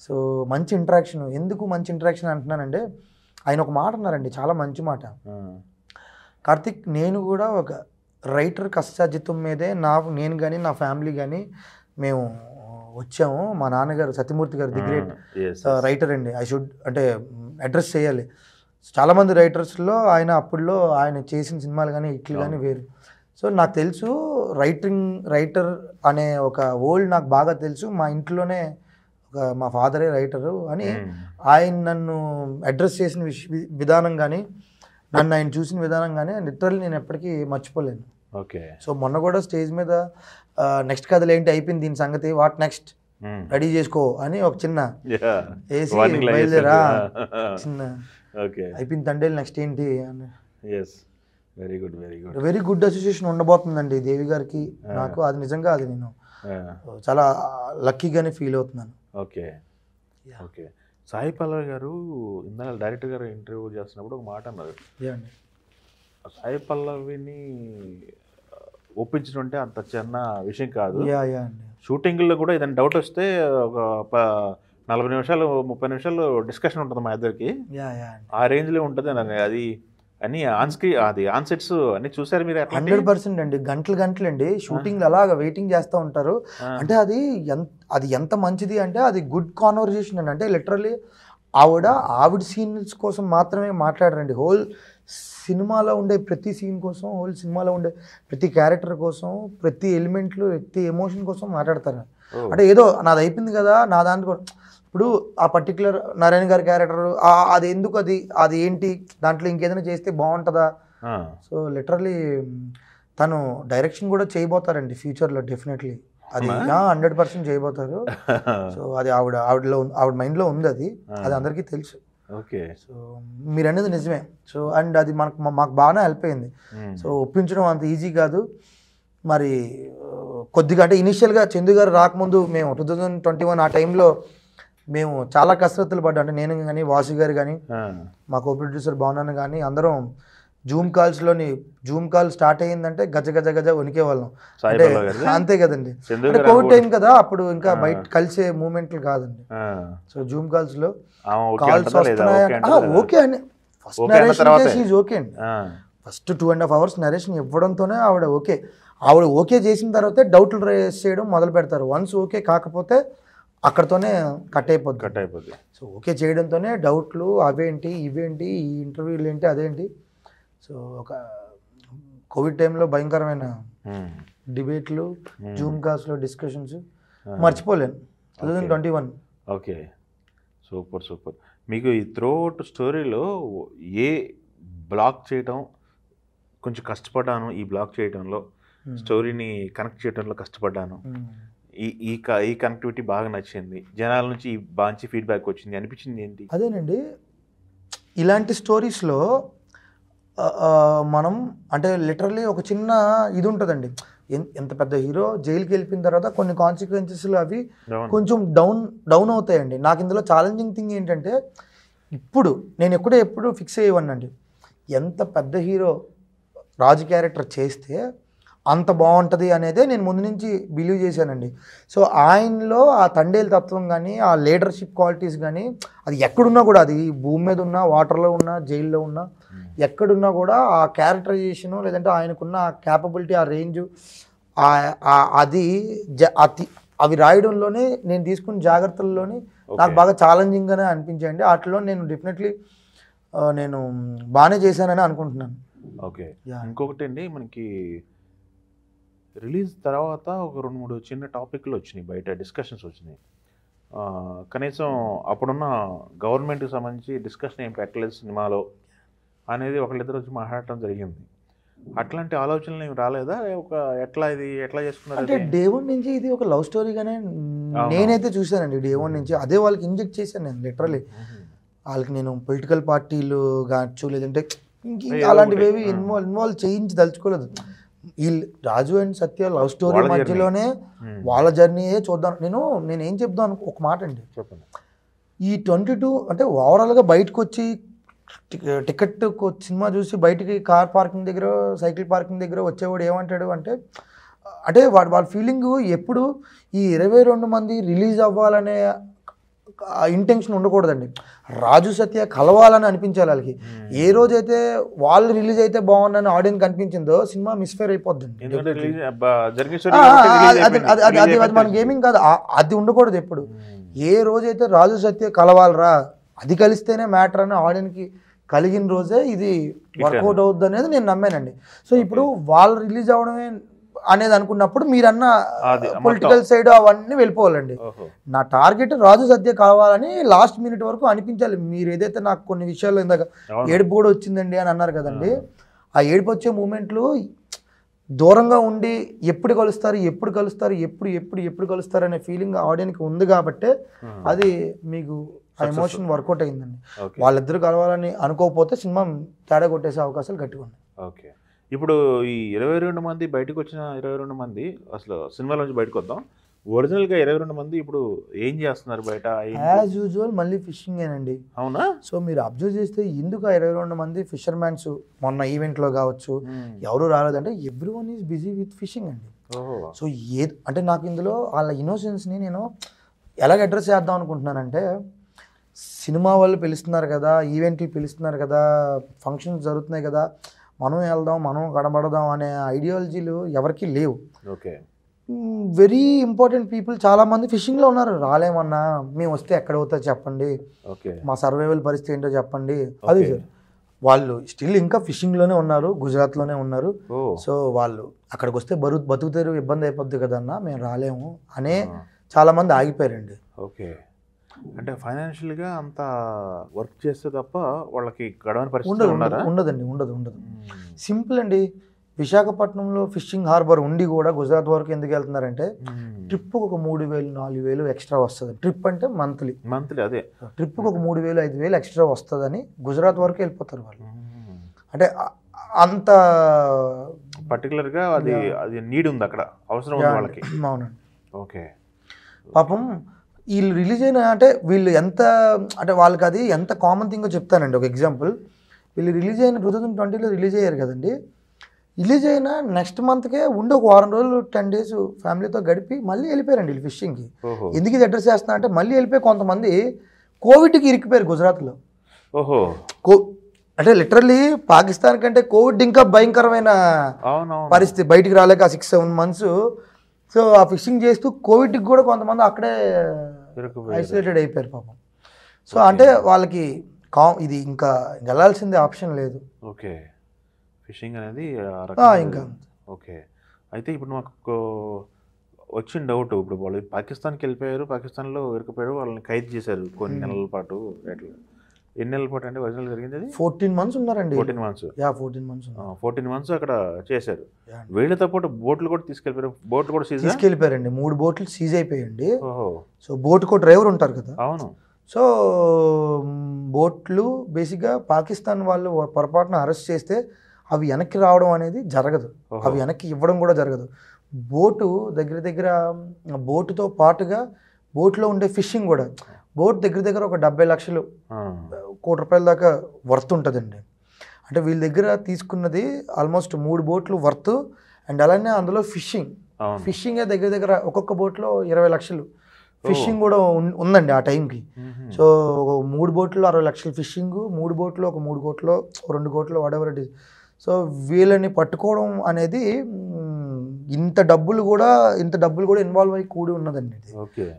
Speaker 2: సో మంచి ఇంటరాక్షన్. ఎందుకు మంచి ఇంటరాక్షన్ అంటున్నానంటే, ఆయన ఒక మాట అన్నారండి, చాలా మంచి మాట. కార్తిక్, నేను కూడా ఒక రైటర్ కష్టాజితం మీదే నేను కానీ నా ఫ్యామిలీ కానీ మేము వచ్చాము. మా నాన్నగారు సత్యమూర్తి గారు ది గ్రేట్ రైటర్ అండి. అంటే అడ్రస్ చేయాలి. చాలామంది రైటర్స్లో అప్పుడులో ఆయన చేసిన సినిమాలు కానీ ఇట్లు కానీ వేరు. సో నాకు తెలుసు రైటర్ అనే ఒక వరల్డ్ నాకు బాగా తెలుసు. మా ఇంట్లోనే మా ఫాదరే రైటరు అని ఆయన నన్ను అడ్రస్ చేసిన విధానం కానీ, నన్ను ఆయన చూసిన విధానం కానీ లిటరల్లీ నేను ఎప్పటికీ మర్చిపోలేను.
Speaker 1: ఓకే.
Speaker 2: సో మొన్న కూడా స్టేజ్ మీద నెక్స్ట్ కథలు ఏంటి, అయిపోయింది దీని సంగతి, వాట్ నెక్స్ట్ రెడీ చేసుకో అని ఒక చిన్న వేసి బయలుదేరా, చిన్న అయిపోయింది తండేలు నెక్స్ట్ ఏంటి అని. వెరీ గుడ్ అసోసియేషన్ ఉండబోతుందండి దేవి గారికి నాకు. అది నిజంగా అది నేను చాలా లక్కీగానే ఫీల్ అవుతున్నాను.
Speaker 1: ఓకే. సాయి పల్లవి గారు ఇందాక డైరెక్టర్ గారు ఇంటర్వ్యూ చేస్తున్నప్పుడు ఒక మాట అన్నారు, సాయి పల్లవిని ఒప్పించడం అంటే అంత చిన్న విషయం కాదు. షూటింగ్లో కూడా ఏదైనా డౌట్ వస్తే ఒక 40 నిమిషాలు 30 నిమిషాలు డిస్కషన్ ఉంటుంది మా ఇద్దరికి, ఆ రేంజ్లో ఉంటుంది అని. అది అన్ని ఆన్సెట్స్ అన్ని చూసారు మీరు?
Speaker 2: 100% అండి. గంటలు అండి షూటింగ్ అలాగా వెయిటింగ్ చేస్తూ ఉంటారు. అంటే అది ఎంత మంచిది అంటే, అది గుడ్ కాన్వర్జేషన్ అండి. అంటే లిటరల్లీ ఆవిడ సీన్స్ కోసం మాత్రమే మాట్లాడరండి. హోల్ సినిమాలో ఉండే ప్రతి సీన్ కోసం, హోల్ సినిమాలో ఉండే ప్రతి క్యారెక్టర్ కోసం, ప్రతి ఎలిమెంట్లు, ప్రతి ఎమోషన్ కోసం మాట్లాడతారు. అంటే ఏదో నాది అయిపోయింది కదా నా దాంట్లో ఇప్పుడు ఆ పర్టికులర్ నారాయణ గారి క్యారెక్టర్ అది ఎందుకు అది ఏంటి దాంట్లో ఇంకేదైనా చేస్తే బాగుంటుందా. సో లిటరలీ తను డైరెక్షన్ కూడా చేయబోతారండి ఫ్యూచర్లో డెఫినెట్లీ. అది 100% చేయబోతారు. సో అది ఆవిడ మైండ్లో ఉంది, అది అందరికీ తెలుసు.
Speaker 1: ఓకే.
Speaker 2: సో మీరు అనేది నిజమే. సో అండ్ అది మాకు బాగానే హెల్ప్ అయింది. సో ఒప్పించడం అంత ఈజీ కాదు. మరి కొద్దిగా అంటే ఇనిషియల్గా చందు గారు రాకముందు మేము 2021 ఆ టైంలో మేము చాలా కసరత్తులు పడ్డాం. అంటే నేను కానీ వాసు గారు కానీ మా కో ప్రొడ్యూసర్ భావనాన్ని కానీ అందరం జూమ్ కాల్ స్టార్ట్ అయ్యిందంటే గజ గజ గజ వణికే వాళ్ళం. అంటే అంతే కదండి, అంటే కోవిడ్ టైం కదా, అప్పుడు ఇంకా బయట కలిసే మూమెంట్లు కాదండి. సో జూమ్ కాల్స్లో కాల్స్ వస్తున్నాయంటే ఓకే అని ఫస్ట్ నరేషన్ ఓకే అండి. ఫస్ట్ 2.5 hours నరేషన్ ఇవ్వడంతోనే ఆవిడ ఓకే చేసిన తర్వాతే డౌట్లు రేస్ చేయడం మొదలు పెడతారు. వన్స్ ఓకే కాకపోతే అక్కడతోనే కట్ అయిపోద్ది. సో ఓకే చేయడంతోనే డౌట్లు అవేంటి ఇవేంటి ఈ ఇంటర్వ్యూలు ఏంటి అదేంటి. సో ఒక కోవిడ్ టైంలో భయంకరమైన డిబేట్లు, జూమ్ కాల్స్లో డిస్కషన్స్ మర్చిపోలేను 2021.
Speaker 1: Okay, super. మీకు ఈ త్రూఅవుట్ స్టోరీలో ఏ బ్లాక్ చేయడం కొంచెం కష్టపడ్డాను, ఈ బ్లాక్ చేయడంలో స్టోరీని కనెక్ట్ చేయడంలో కష్టపడ్డాను, ఈ కనెక్టివిటీ బాగా నచ్చింది, జనాల నుంచి మంచి ఫీడ్బ్యాక్ వచ్చింది అనిపించింది ఏంటి?
Speaker 2: అదేనండి, ఇలాంటి స్టోరీస్లో మనం అంటే లిటరల్లీ ఒక చిన్న ఇది ఉంటుందండి. ఎంత పెద్ద హీరో జైలుకి వెళ్ళిపోయిన తర్వాత కొన్ని కాన్సిక్వెన్సెస్లు అవి కొంచెం డౌన్ అవుతాయండి. నాకు ఇందులో ఛాలెంజింగ్ థింగ్ ఏంటంటే ఇప్పుడు నేను ఎప్పుడు ఫిక్స్ అయ్యేవాడినండి, ఎంత పెద్ద హీరో రాజు క్యారెక్టర్ చేస్తే అంత బాగుంటుంది అనేదే నేను ముందు నుంచి బిలీవ్ చేశానండి. సో ఆయనలో ఆ తండేలు తత్వం కానీ ఆ లీడర్షిప్ క్వాలిటీస్ కానీ అది ఎక్కడున్నా కూడా, అది భూమి మీద ఉన్నా, వాటర్లో ఉన్నా, జైల్లో ఉన్నా, ఎక్కడున్నా కూడా ఆ క్యారెక్టరైజేషను లేదంటే ఆయనకున్న ఆ క్యాపబిలిటీ, ఆ రేంజు, అవి రాయడంలోనే నేను తీసుకున్న జాగ్రత్తల్లోనే నాకు బాగా ఛాలెంజింగ్గానే అనిపించాయండి. వాటిలో నేను డెఫినెట్లీ నేను బాగానే చేశానని అనుకుంటున్నాను.
Speaker 1: ఓకే. ఇంకొకటి అండి, మనకి రిలీజ్ తర్వాత ఒక 2-3 చిన్న టాపిక్లు వచ్చినాయి, బయట డిస్కషన్స్ వచ్చినాయి. కనీసం అప్పుడున్న గవర్నమెంట్కి సంబంధించి డిస్కషన్ ఏం పెట్టలేదు సినిమాలో అనేది ఒకళ్ళిద్దరు వచ్చి మాట్లాడటం జరిగింది. అట్లాంటి ఆలోచనలు ఏమి రాలేదా? ఎట్లా చేసుకున్నారు?
Speaker 2: అంటే డే 1 నుంచి ఇది ఒక లవ్ స్టోరీగానే నేనైతే చూశానండి. డే 1 నుంచి అదే వాళ్ళకి ఇంజెక్ట్ చేశాను నేను లిటరలీ. వాళ్ళకి నేను పొలిటికల్ పార్టీలు కావచ్చు లేదంటే అలాంటివి ఏవి ఇన్వాల్వ్ చేయించి దలుచుకోలేదు. ఈ రాజు అండ్ సత్య లవ్ స్టోరీ మధ్యలోనే వాళ్ళ జర్నీయే చూద్దాం. నేను ఏం చెప్దాం ఒక మాట అండి,
Speaker 1: చెప్పండి.
Speaker 2: ఈ 22 అంటే ఓవరాల్గా బయటకు వచ్చి టికెట్ సినిమా చూసి బయటికి కార్ పార్కింగ్ దగ్గర, సైకిల్ పార్కింగ్ దగ్గర వచ్చేవాడు ఏమంటాడు అంటే వాళ్ళ ఫీలింగ్ ఎప్పుడు ఈ 22 మంది రిలీజ్ అవ్వాలనే ఇంటెన్షన్ ఉండకూడదండి. రాజు సత్య కలవాలని అనిపించాలి వాళ్ళకి. ఏ రోజైతే వాళ్ళు రిలీజ్ అయితే బాగుందని ఆడియన్స్ కనిపించిందో సినిమా మిస్ఫైర్ అయిపోద్దండి. అది మన గేమింగ్ కాదు, అది ఉండకూడదు ఎప్పుడు. ఏ రోజైతే రాజు సత్య కలవాలరా, అది కలిస్తేనే మ్యాటర్ అని ఆడియన్స్కి కలిగిన రోజే ఇది వర్కౌట్ అవుద్ది అనేది నేను నమ్మానండి. సో ఇప్పుడు వాళ్ళు రిలీజ్ అవ్వడమే అనేది అనుకున్నప్పుడు మీరన్న పొలిటికల్ సైడ్ అవన్నీ వెళ్ళిపోవాలండి. నా టార్గెట్ రాజు సత్య కావాలని లాస్ట్ మినిట్ వరకు అనిపించాలి. మీరు ఏదైతే నాకు కొన్ని విషయాల్లో ఇందాక ఏడుపు కూడా వచ్చిందండి అని అన్నారు కదండి, ఆ ఏడుపు వచ్చే మూమెంట్లు దూరంగా ఉండి ఎప్పుడు కలుస్తారు అనే ఫీలింగ్ ఆడియన్కి ఉంది కాబట్టి అది మీకు ఆ ఎమోషన్ వర్కౌట్ అయిందండి. వాళ్ళిద్దరు కలవాలని అనుకోకపోతే సినిమా తేడా కొట్టేసే అవకాశాలు గట్టిగా ఉన్నాయి.
Speaker 1: ఓకే. ఇప్పుడు ఈ 22 మంది బయటకు వచ్చిన 22 మంది అసలు సినిమాలోంచి బయటకు వద్దాం. ఒరిజినల్గా 22 మంది ఇప్పుడు ఏం చేస్తున్నారు బయట?
Speaker 2: యాజ్ యూజువల్ మళ్ళీ ఫిషింగేనండి.
Speaker 1: అవునా? సో
Speaker 2: మీరు అబ్జర్వ్ చేస్తే ఎందుకు 22 మంది ఫిషర్మ్యాన్స్ మొన్న ఈవెంట్లో కావచ్చు ఎవరు రాలేదంటే everyone is busy with fishing అండి. సో అంటే నాకు ఇందులో వాళ్ళ ఇన్నోసెన్స్ని నేను ఎలాగ అడ్రస్ చేద్దాం అనుకుంటున్నానంటే, సినిమా వాళ్ళు పిలుస్తున్నారు కదా, ఈవెంట్లు పిలుస్తున్నారు కదా, ఫంక్షన్స్ జరుగుతున్నాయి కదా, మనం వెళ్దాం, మనం కనబడదాం అనే ఐడియాలజీలు ఎవరికి లేవు.
Speaker 1: ఓకే.
Speaker 2: వెరీ ఇంపార్టెంట్ పీపుల్ చాలామంది ఫిషింగ్లో ఉన్నారు. రాలేమన్నా, మేము వస్తే ఎక్కడ అవుతుందో చెప్పండి, మా సర్వైవల్ పరిస్థితి ఏంటో చెప్పండి. అది సార్ వాళ్ళు స్టిల్ ఇంకా ఫిషింగ్లోనే ఉన్నారు, గుజరాత్లోనే ఉన్నారు. సో వాళ్ళు అక్కడికి వస్తే బతుకుతారు, ఇబ్బంది అయిపోద్ది కదన్నా, మేము రాలేము అనే చాలామంది ఆగిపోయారండి.
Speaker 1: ఓకే. అంటే ఫైనాన్షియల్గా అంత వర్క్ చేస్తే తప్ప వాళ్ళకి గడవని పరిస్థితి ఉన్నారా?
Speaker 2: ఉండదండి, ఉండదు. సింపుల్ అండి. విశాఖపట్నంలో ఫిషింగ్ హార్బర్ ఉండి కూడా గుజరాత్ వరకు ఎందుకు వెళ్తున్నారంటే ట్రిప్కి ఒక 3,000 4,000 ఎక్స్ట్రా వస్తుంది. ట్రిప్ అంటే మంత్లీ
Speaker 1: అదే
Speaker 2: ట్రిప్కి ఒక 3,000 5,000 ఎక్స్ట్రా వస్తుందని గుజరాత్ వరకు వెళ్ళిపోతారు వాళ్ళు. అంటే అంత
Speaker 1: పర్టికులర్గా అది నీడ్ ఉంది అక్కడ, అవసరం ఉంది వాళ్ళకి.
Speaker 2: అవునండి.
Speaker 1: ఓకే.
Speaker 2: పాపం వీళ్ళు రిలీజ్ అయిన అంటే వీళ్ళు ఎంత అంటే వాళ్ళకి అది ఎంత కామన్ థింగో చెప్తానండి. ఒక ఎగ్జాంపుల్, వీళ్ళు రిలీజ్ అయిన 2020లో రిలీజ్ అయ్యారు కదండి. రిలీజ్ అయిన నెక్స్ట్ మంత్కే ఉండి ఒక వారం రోజులు 10 days ఫ్యామిలీతో గడిపి మళ్ళీ వెళ్ళిపోయారండి వీళ్ళు ఫిషింగ్కి. ఎందుకు ఇది అడ్రస్ చేస్తున్నా అంటే మళ్ళీ వెళ్ళిపోయి కొంతమంది కోవిడ్కి ఇరికిపోయారు గుజరాత్లో. అంటే లిటరల్లీ పాకిస్తాన్ కంటే కోవిడ్ ఇంకా భయంకరమైన పరిస్థితి. బయటికి రాలేక 6-7 months. సో ఆ ఫిషింగ్ చేస్తూ కోవిడ్కి కూడా కొంతమంది అక్కడే ఐసోలేటెడ్ అయిపోయారు పాపం. సో అంటే వాళ్ళకి ఇది ఇంకా వెళ్ళాల్సిందే, ఆప్షన్ లేదు.
Speaker 1: ఓకే. ఫిషింగ్ అనేది
Speaker 2: ఇంకా
Speaker 1: ఓకే. అయితే ఇప్పుడు మాకు వచ్చిన డౌట్, ఇప్పుడు వాళ్ళు పాకిస్తాన్కి వెళ్ళిపోయారు, పాకిస్తాన్లో ఇరుక్కుపోయారు, వాళ్ళని ఖైదు చేశారు కొన్ని నెలల పాటు. ఎన్ని నెలల పాటు అంటే ఒరిజినల్ జరిగింది అది?
Speaker 2: 14 months ఉన్నారండి.
Speaker 1: 14 months. 14 months అక్కడ చేశారు. వీళ్ళతో పాటు బోట్లు కూడా తీసుకెళ్ళిపోయారు. బోట్లు కూడా
Speaker 2: తీసుకెళ్ళిపోయారండి. 3 boats సీజ్ అయిపోయాయండి. సో బోట్కో డ్రైవర్ ఉంటారు కదా.
Speaker 1: అవును.
Speaker 2: సో బోట్లు బేసిక్గా పాకిస్తాన్ వాళ్ళు పొరపాటున అరెస్ట్ చేస్తే అవి వెనక్కి రావడం అనేది జరగదు, అవి వెనక్కి ఇవ్వడం కూడా జరగదు. బోటు దగ్గర బోటుతో పాటుగా బోట్లో ఉండే ఫిషింగ్ కూడా, బోట్ దగ్గర ఒక 70 లక్షలు కోటి రూపాయల దాకా వర్త్ ఉంటుందండి. అంటే వీళ్ళ దగ్గర తీసుకున్నది ఆల్మోస్ట్ 3 boats వర్త్. అండ్ అలానే అందులో ఫిషింగ్ దగ్గర ఒక్కొక్క బోట్లో 20 లక్షలు ఫిషింగ్ కూడా ఉందండి ఆ టైంకి. సో 3 boats 60 లక్షలు ఫిషింగ్, 3 boats ఒక 3 కోట్లు 2 కోట్లు వాటెవర్ ఇట్ ఈస్. సో వీళ్ళని పట్టుకోవడం అనేది ఇంత డబ్బులు కూడా ఇన్వాల్వ్ అయ్యి కూడి ఉన్నదండి ఇది.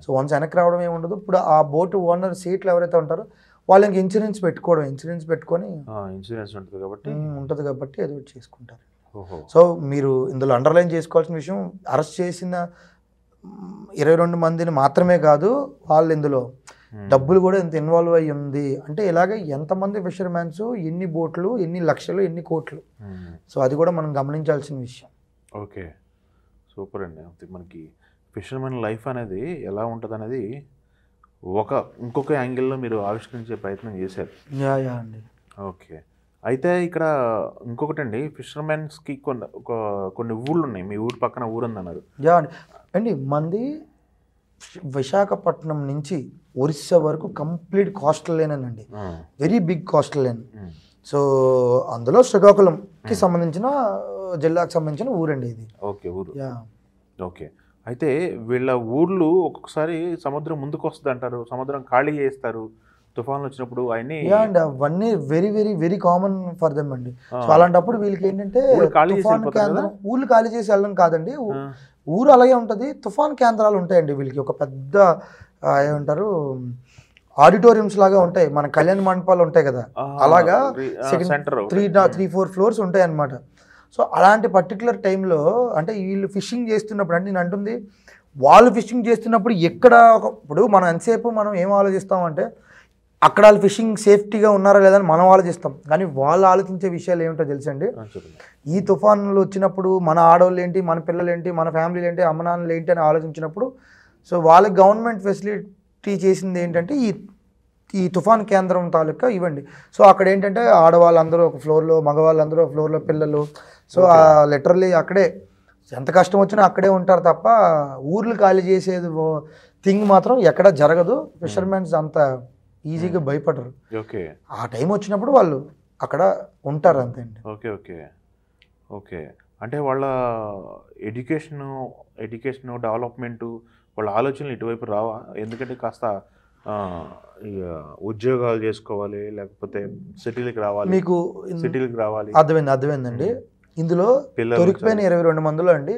Speaker 2: సో వన్స్ వెనక్కి రావడం ఏమి ఉండదు. ఇప్పుడు ఆ బోట్ ఓనర్ సీట్లు ఎవరైతే ఉంటారో వాళ్ళకి ఇన్సూరెన్స్ పెట్టుకొని ఉంటుంది కాబట్టి ఏదో చేసుకుంటారు. సో మీరు ఇందులో అండర్లైన్ చేసుకోవాల్సిన విషయం, అరెస్ట్ చేసిన 22 మందిని మాత్రమే కాదు, వాళ్ళు ఇందులో డబ్బులు కూడా ఎంత ఇన్వాల్వ్ అయ్యి ఉంది అంటే ఇలాగ ఎంతమంది ఫిషర్మ్యాన్స్, ఎన్ని బోట్లు, ఎన్ని లక్షలు, ఎన్ని కోట్లు. సో అది కూడా మనం గమనించాల్సిన విషయం.
Speaker 1: ఓకే, సూపర్ అండి. మనకి ఫిషర్మెన్ లైఫ్ అనేది ఎలా ఉంటుంది అనేది ఇంకొక యాంగిల్లో మీరు ఆవిష్కరించే ప్రయత్నం చేశారు.
Speaker 2: అండి.
Speaker 1: ఓకే. అయితే ఇక్కడ ఇంకొకటి అండి, ఫిషర్మెన్స్కి కొన్ని ఊళ్ళు ఉన్నాయి. మీ ఊరు పక్కన ఊరు ఉందన్నారు.
Speaker 2: అండి మంది విశాఖపట్నం నుంచి ఒరిస్సా వరకు కంప్లీట్ కోస్టల్ లైన్ అండి, very big coastal line. So అందులో శ్రీకాకుళంకి సంబంధించిన జిల్లాకు సంబంధించిన ఊరండి ఇది.
Speaker 1: ఓకే, ఊరు. ఓకే. అయితే వీళ్ళ ఊర్లు ఒక్కొక్కసారి సముద్రం ముందుకు వస్తుంది అంటారు, సముద్రం ఖాళీ చేస్తారు తుఫాన్లు వచ్చినప్పుడు.
Speaker 2: అవన్నీ very very very common for them అండి. సో అలాంటప్పుడు వీళ్ళకి ఏంటంటే ఊళ్ళు ఖాళీ చేసి వెళ్ళడం కాదండి, ఊరు అలాగే ఉంటుంది. తుఫాన్ కేంద్రాలు ఉంటాయండి వీళ్ళకి. ఒక పెద్ద ఏమంటారు ఆడిటోరియంస్ లాగా ఉంటాయి, మన కళ్యాణ మండపాలు ఉంటాయి కదా, అలాగా 3-4 floors ఉంటాయి అన్నమాట. సో అలాంటి పర్టికులర్ టైంలో అంటే వీళ్ళు ఫిషింగ్ చేస్తున్నప్పుడు, అంటే నేను అంటుంది వాళ్ళు ఫిషింగ్ చేస్తున్నప్పుడు ఇప్పుడు మనం ఎంతసేపు మనం ఏం ఆలోచిస్తామంటే అక్కడ వాళ్ళు ఫిషింగ్ సేఫ్టీగా ఉన్నారా లేదని మనం ఆలోచిస్తాం, కానీ వాళ్ళు ఆలోచించే విషయాలు ఏమిటో తెలుసండి. ఈ తుఫాన్లు వచ్చినప్పుడు మన ఆడవాళ్ళు ఏంటి, మన పిల్లలు ఏంటి, మన ఫ్యామిలీలు ఏంటి, అమ్మ నాన్నలు ఏంటి అని ఆలోచించినప్పుడు సో వాళ్ళకి గవర్నమెంట్ ఫెసిలిటీ చేసింది ఏంటంటే ఈ తుఫాన్ కేంద్రం తాలూకా ఇవ్వండి. సో అక్కడ ఏంటంటే ఆడవాళ్ళందరూ ఒక ఫ్లోర్లో, మగవాళ్ళందరూ ఒక ఫ్లోర్లో, పిల్లలు. సో లిటరల్లీ అక్కడే ఎంత కష్టం వచ్చినా అక్కడే ఉంటారు తప్ప ఊర్లు ఖాళీ చేసేది థింగ్ మాత్రం ఎక్కడ జరగదు. ఫిషర్మెన్స్ అంత ఈజీగా భయపడరు.
Speaker 1: ఓకే.
Speaker 2: ఆ టైం వచ్చినప్పుడు వాళ్ళు అక్కడ ఉంటారు అంతే అండి.
Speaker 1: Okay okay okay. అంటే వాళ్ళ ఎడ్యుకేషన్ డెవలప్మెంటు, వాళ్ళ ఆలోచనలు ఇటువైపు రావా? ఎందుకంటే కాస్త ఉద్యోగాలు చేసుకోవాలి, లేకపోతే సిటీలకు రావాలి.
Speaker 2: అర్థమైందండి. ఇందులో దొరికిపోయిన 22 మందిలో అండి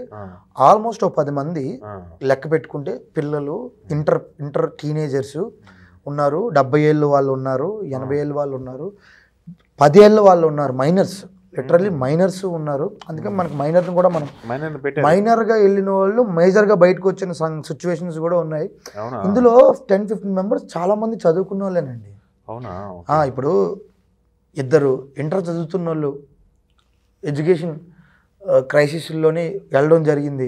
Speaker 2: ఆల్మోస్ట్ 10 మంది లెక్క పెట్టుకుంటే పిల్లలు, ఇంటర్ టీనేజర్స్ ఉన్నారు, 70 ఏళ్ళు వాళ్ళు ఉన్నారు, 80 ఏళ్ళు వాళ్ళు ఉన్నారు, 10 ఏళ్ళ వాళ్ళు ఉన్నారు, మైనర్స్ లిటరల్లీ మైనర్స్ ఉన్నారు. అందుకే మనకి మైనర్ని కూడా మనం
Speaker 1: మైనర్ పెట్టారు.
Speaker 2: మైనర్గా వెళ్ళిన వాళ్ళు మేజర్గా బయటకు వచ్చిన సిచ్యువేషన్స్ కూడా ఉన్నాయి.
Speaker 1: అవునా?
Speaker 2: ఇందులో 10-15 మెంబర్స్ చాలామంది చదువుకున్న వాళ్ళేనండి.
Speaker 1: అవునా?
Speaker 2: ఇప్పుడు ఇద్దరు ఇంటర్ చదువుతున్న వాళ్ళు ఎడ్యుకేషన్ క్రైసిస్లోని వెళ్ళడం జరిగింది.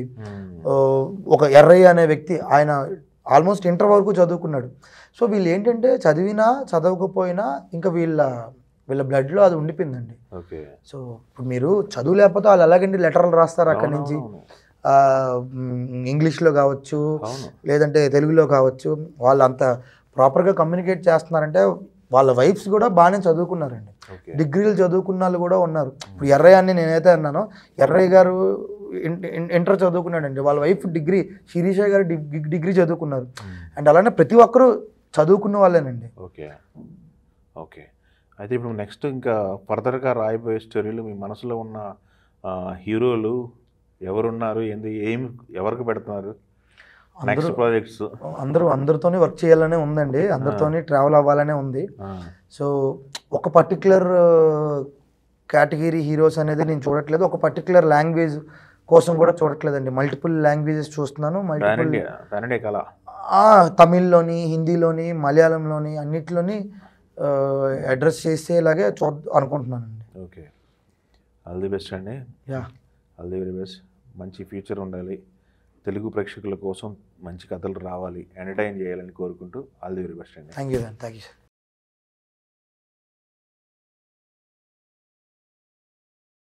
Speaker 2: ఒక ఎర్రయ్య అనే వ్యక్తి, ఆయన ఆల్మోస్ట్ ఇంటర్ వరకు చదువుకున్నాడు. సో వీళ్ళు ఏంటంటే చదివినా చదవకపోయినా ఇంకా వీళ్ళ బ్లడ్లో అది ఉండిపోయిందండి.
Speaker 1: ఓకే.
Speaker 2: సో ఇప్పుడు మీరు చదువు లేకపోతే వాళ్ళు ఎలాగండి లెటర్లు రాస్తారు అక్కడి నుంచి, ఇంగ్లీష్లో కావచ్చు లేదంటే తెలుగులో కావచ్చు. వాళ్ళు అంత ప్రాపర్గా కమ్యూనికేట్ చేస్తున్నారంటే వాళ్ళ వైఫ్స్ కూడా బాగానే చదువుకున్నారండి. డిగ్రీలు చదువుకున్న వాళ్ళు కూడా ఉన్నారు. ఇప్పుడు ఎర్రయ్య అని నేనైతే అన్నానో, ఎర్రయ్య గారు ఇంటర్ చదువుకున్నాడండి. వాళ్ళ వైఫ్ డిగ్రీ, శిరీష గారు డిగ్రీ చదువుకున్నారు. అండ్ అలానే ప్రతి ఒక్కరూ చదువుకున్న వాళ్ళేనండి.
Speaker 1: ఓకే. ఓకే. అయితే ఇప్పుడు నెక్స్ట్ ఇంకా ఫర్దర్గా రాయబోయే స్టోరీలు మీ మనసులో ఉన్న హీరోలు ఎవరున్నారు, ఎవరికి పెడుతున్నారు నెక్స్ట్ ప్రాజెక్ట్స్?
Speaker 2: అందరితోనే వర్క్ చేయాలనే ఉందండి, అందరితోనే ట్రావెల్ అవ్వాలనే ఉంది. సో ఒక పర్టికులర్ కేటగిరీ హీరోస్ అనేది నేను చూడట్లేదు, ఒక పర్టికులర్ లాంగ్వేజ్ కోసం కూడా చూడట్లేదండి. మల్టిపుల్ లాంగ్వేజెస్ చూస్తున్నాను. తమిళ్లోని, హిందీలోని, మలయాళంలోని అన్నిట్లోని అడ్రస్ చేసేలాగే అనుకుంటున్నానండి.
Speaker 1: ఓకే. ఆల్ ది బెస్ట్ అండి. All the very best. మంచి ఫ్యూచర్ ఉండాలి, తెలుగు ప్రేక్షకుల కోసం మంచి కథలు రావాలి, ఎంటర్టైన్ చేయాలని కోరుకుంటూ ఆల్ ది వెరీ బెస్ట్ అండి.
Speaker 2: Thank you sir.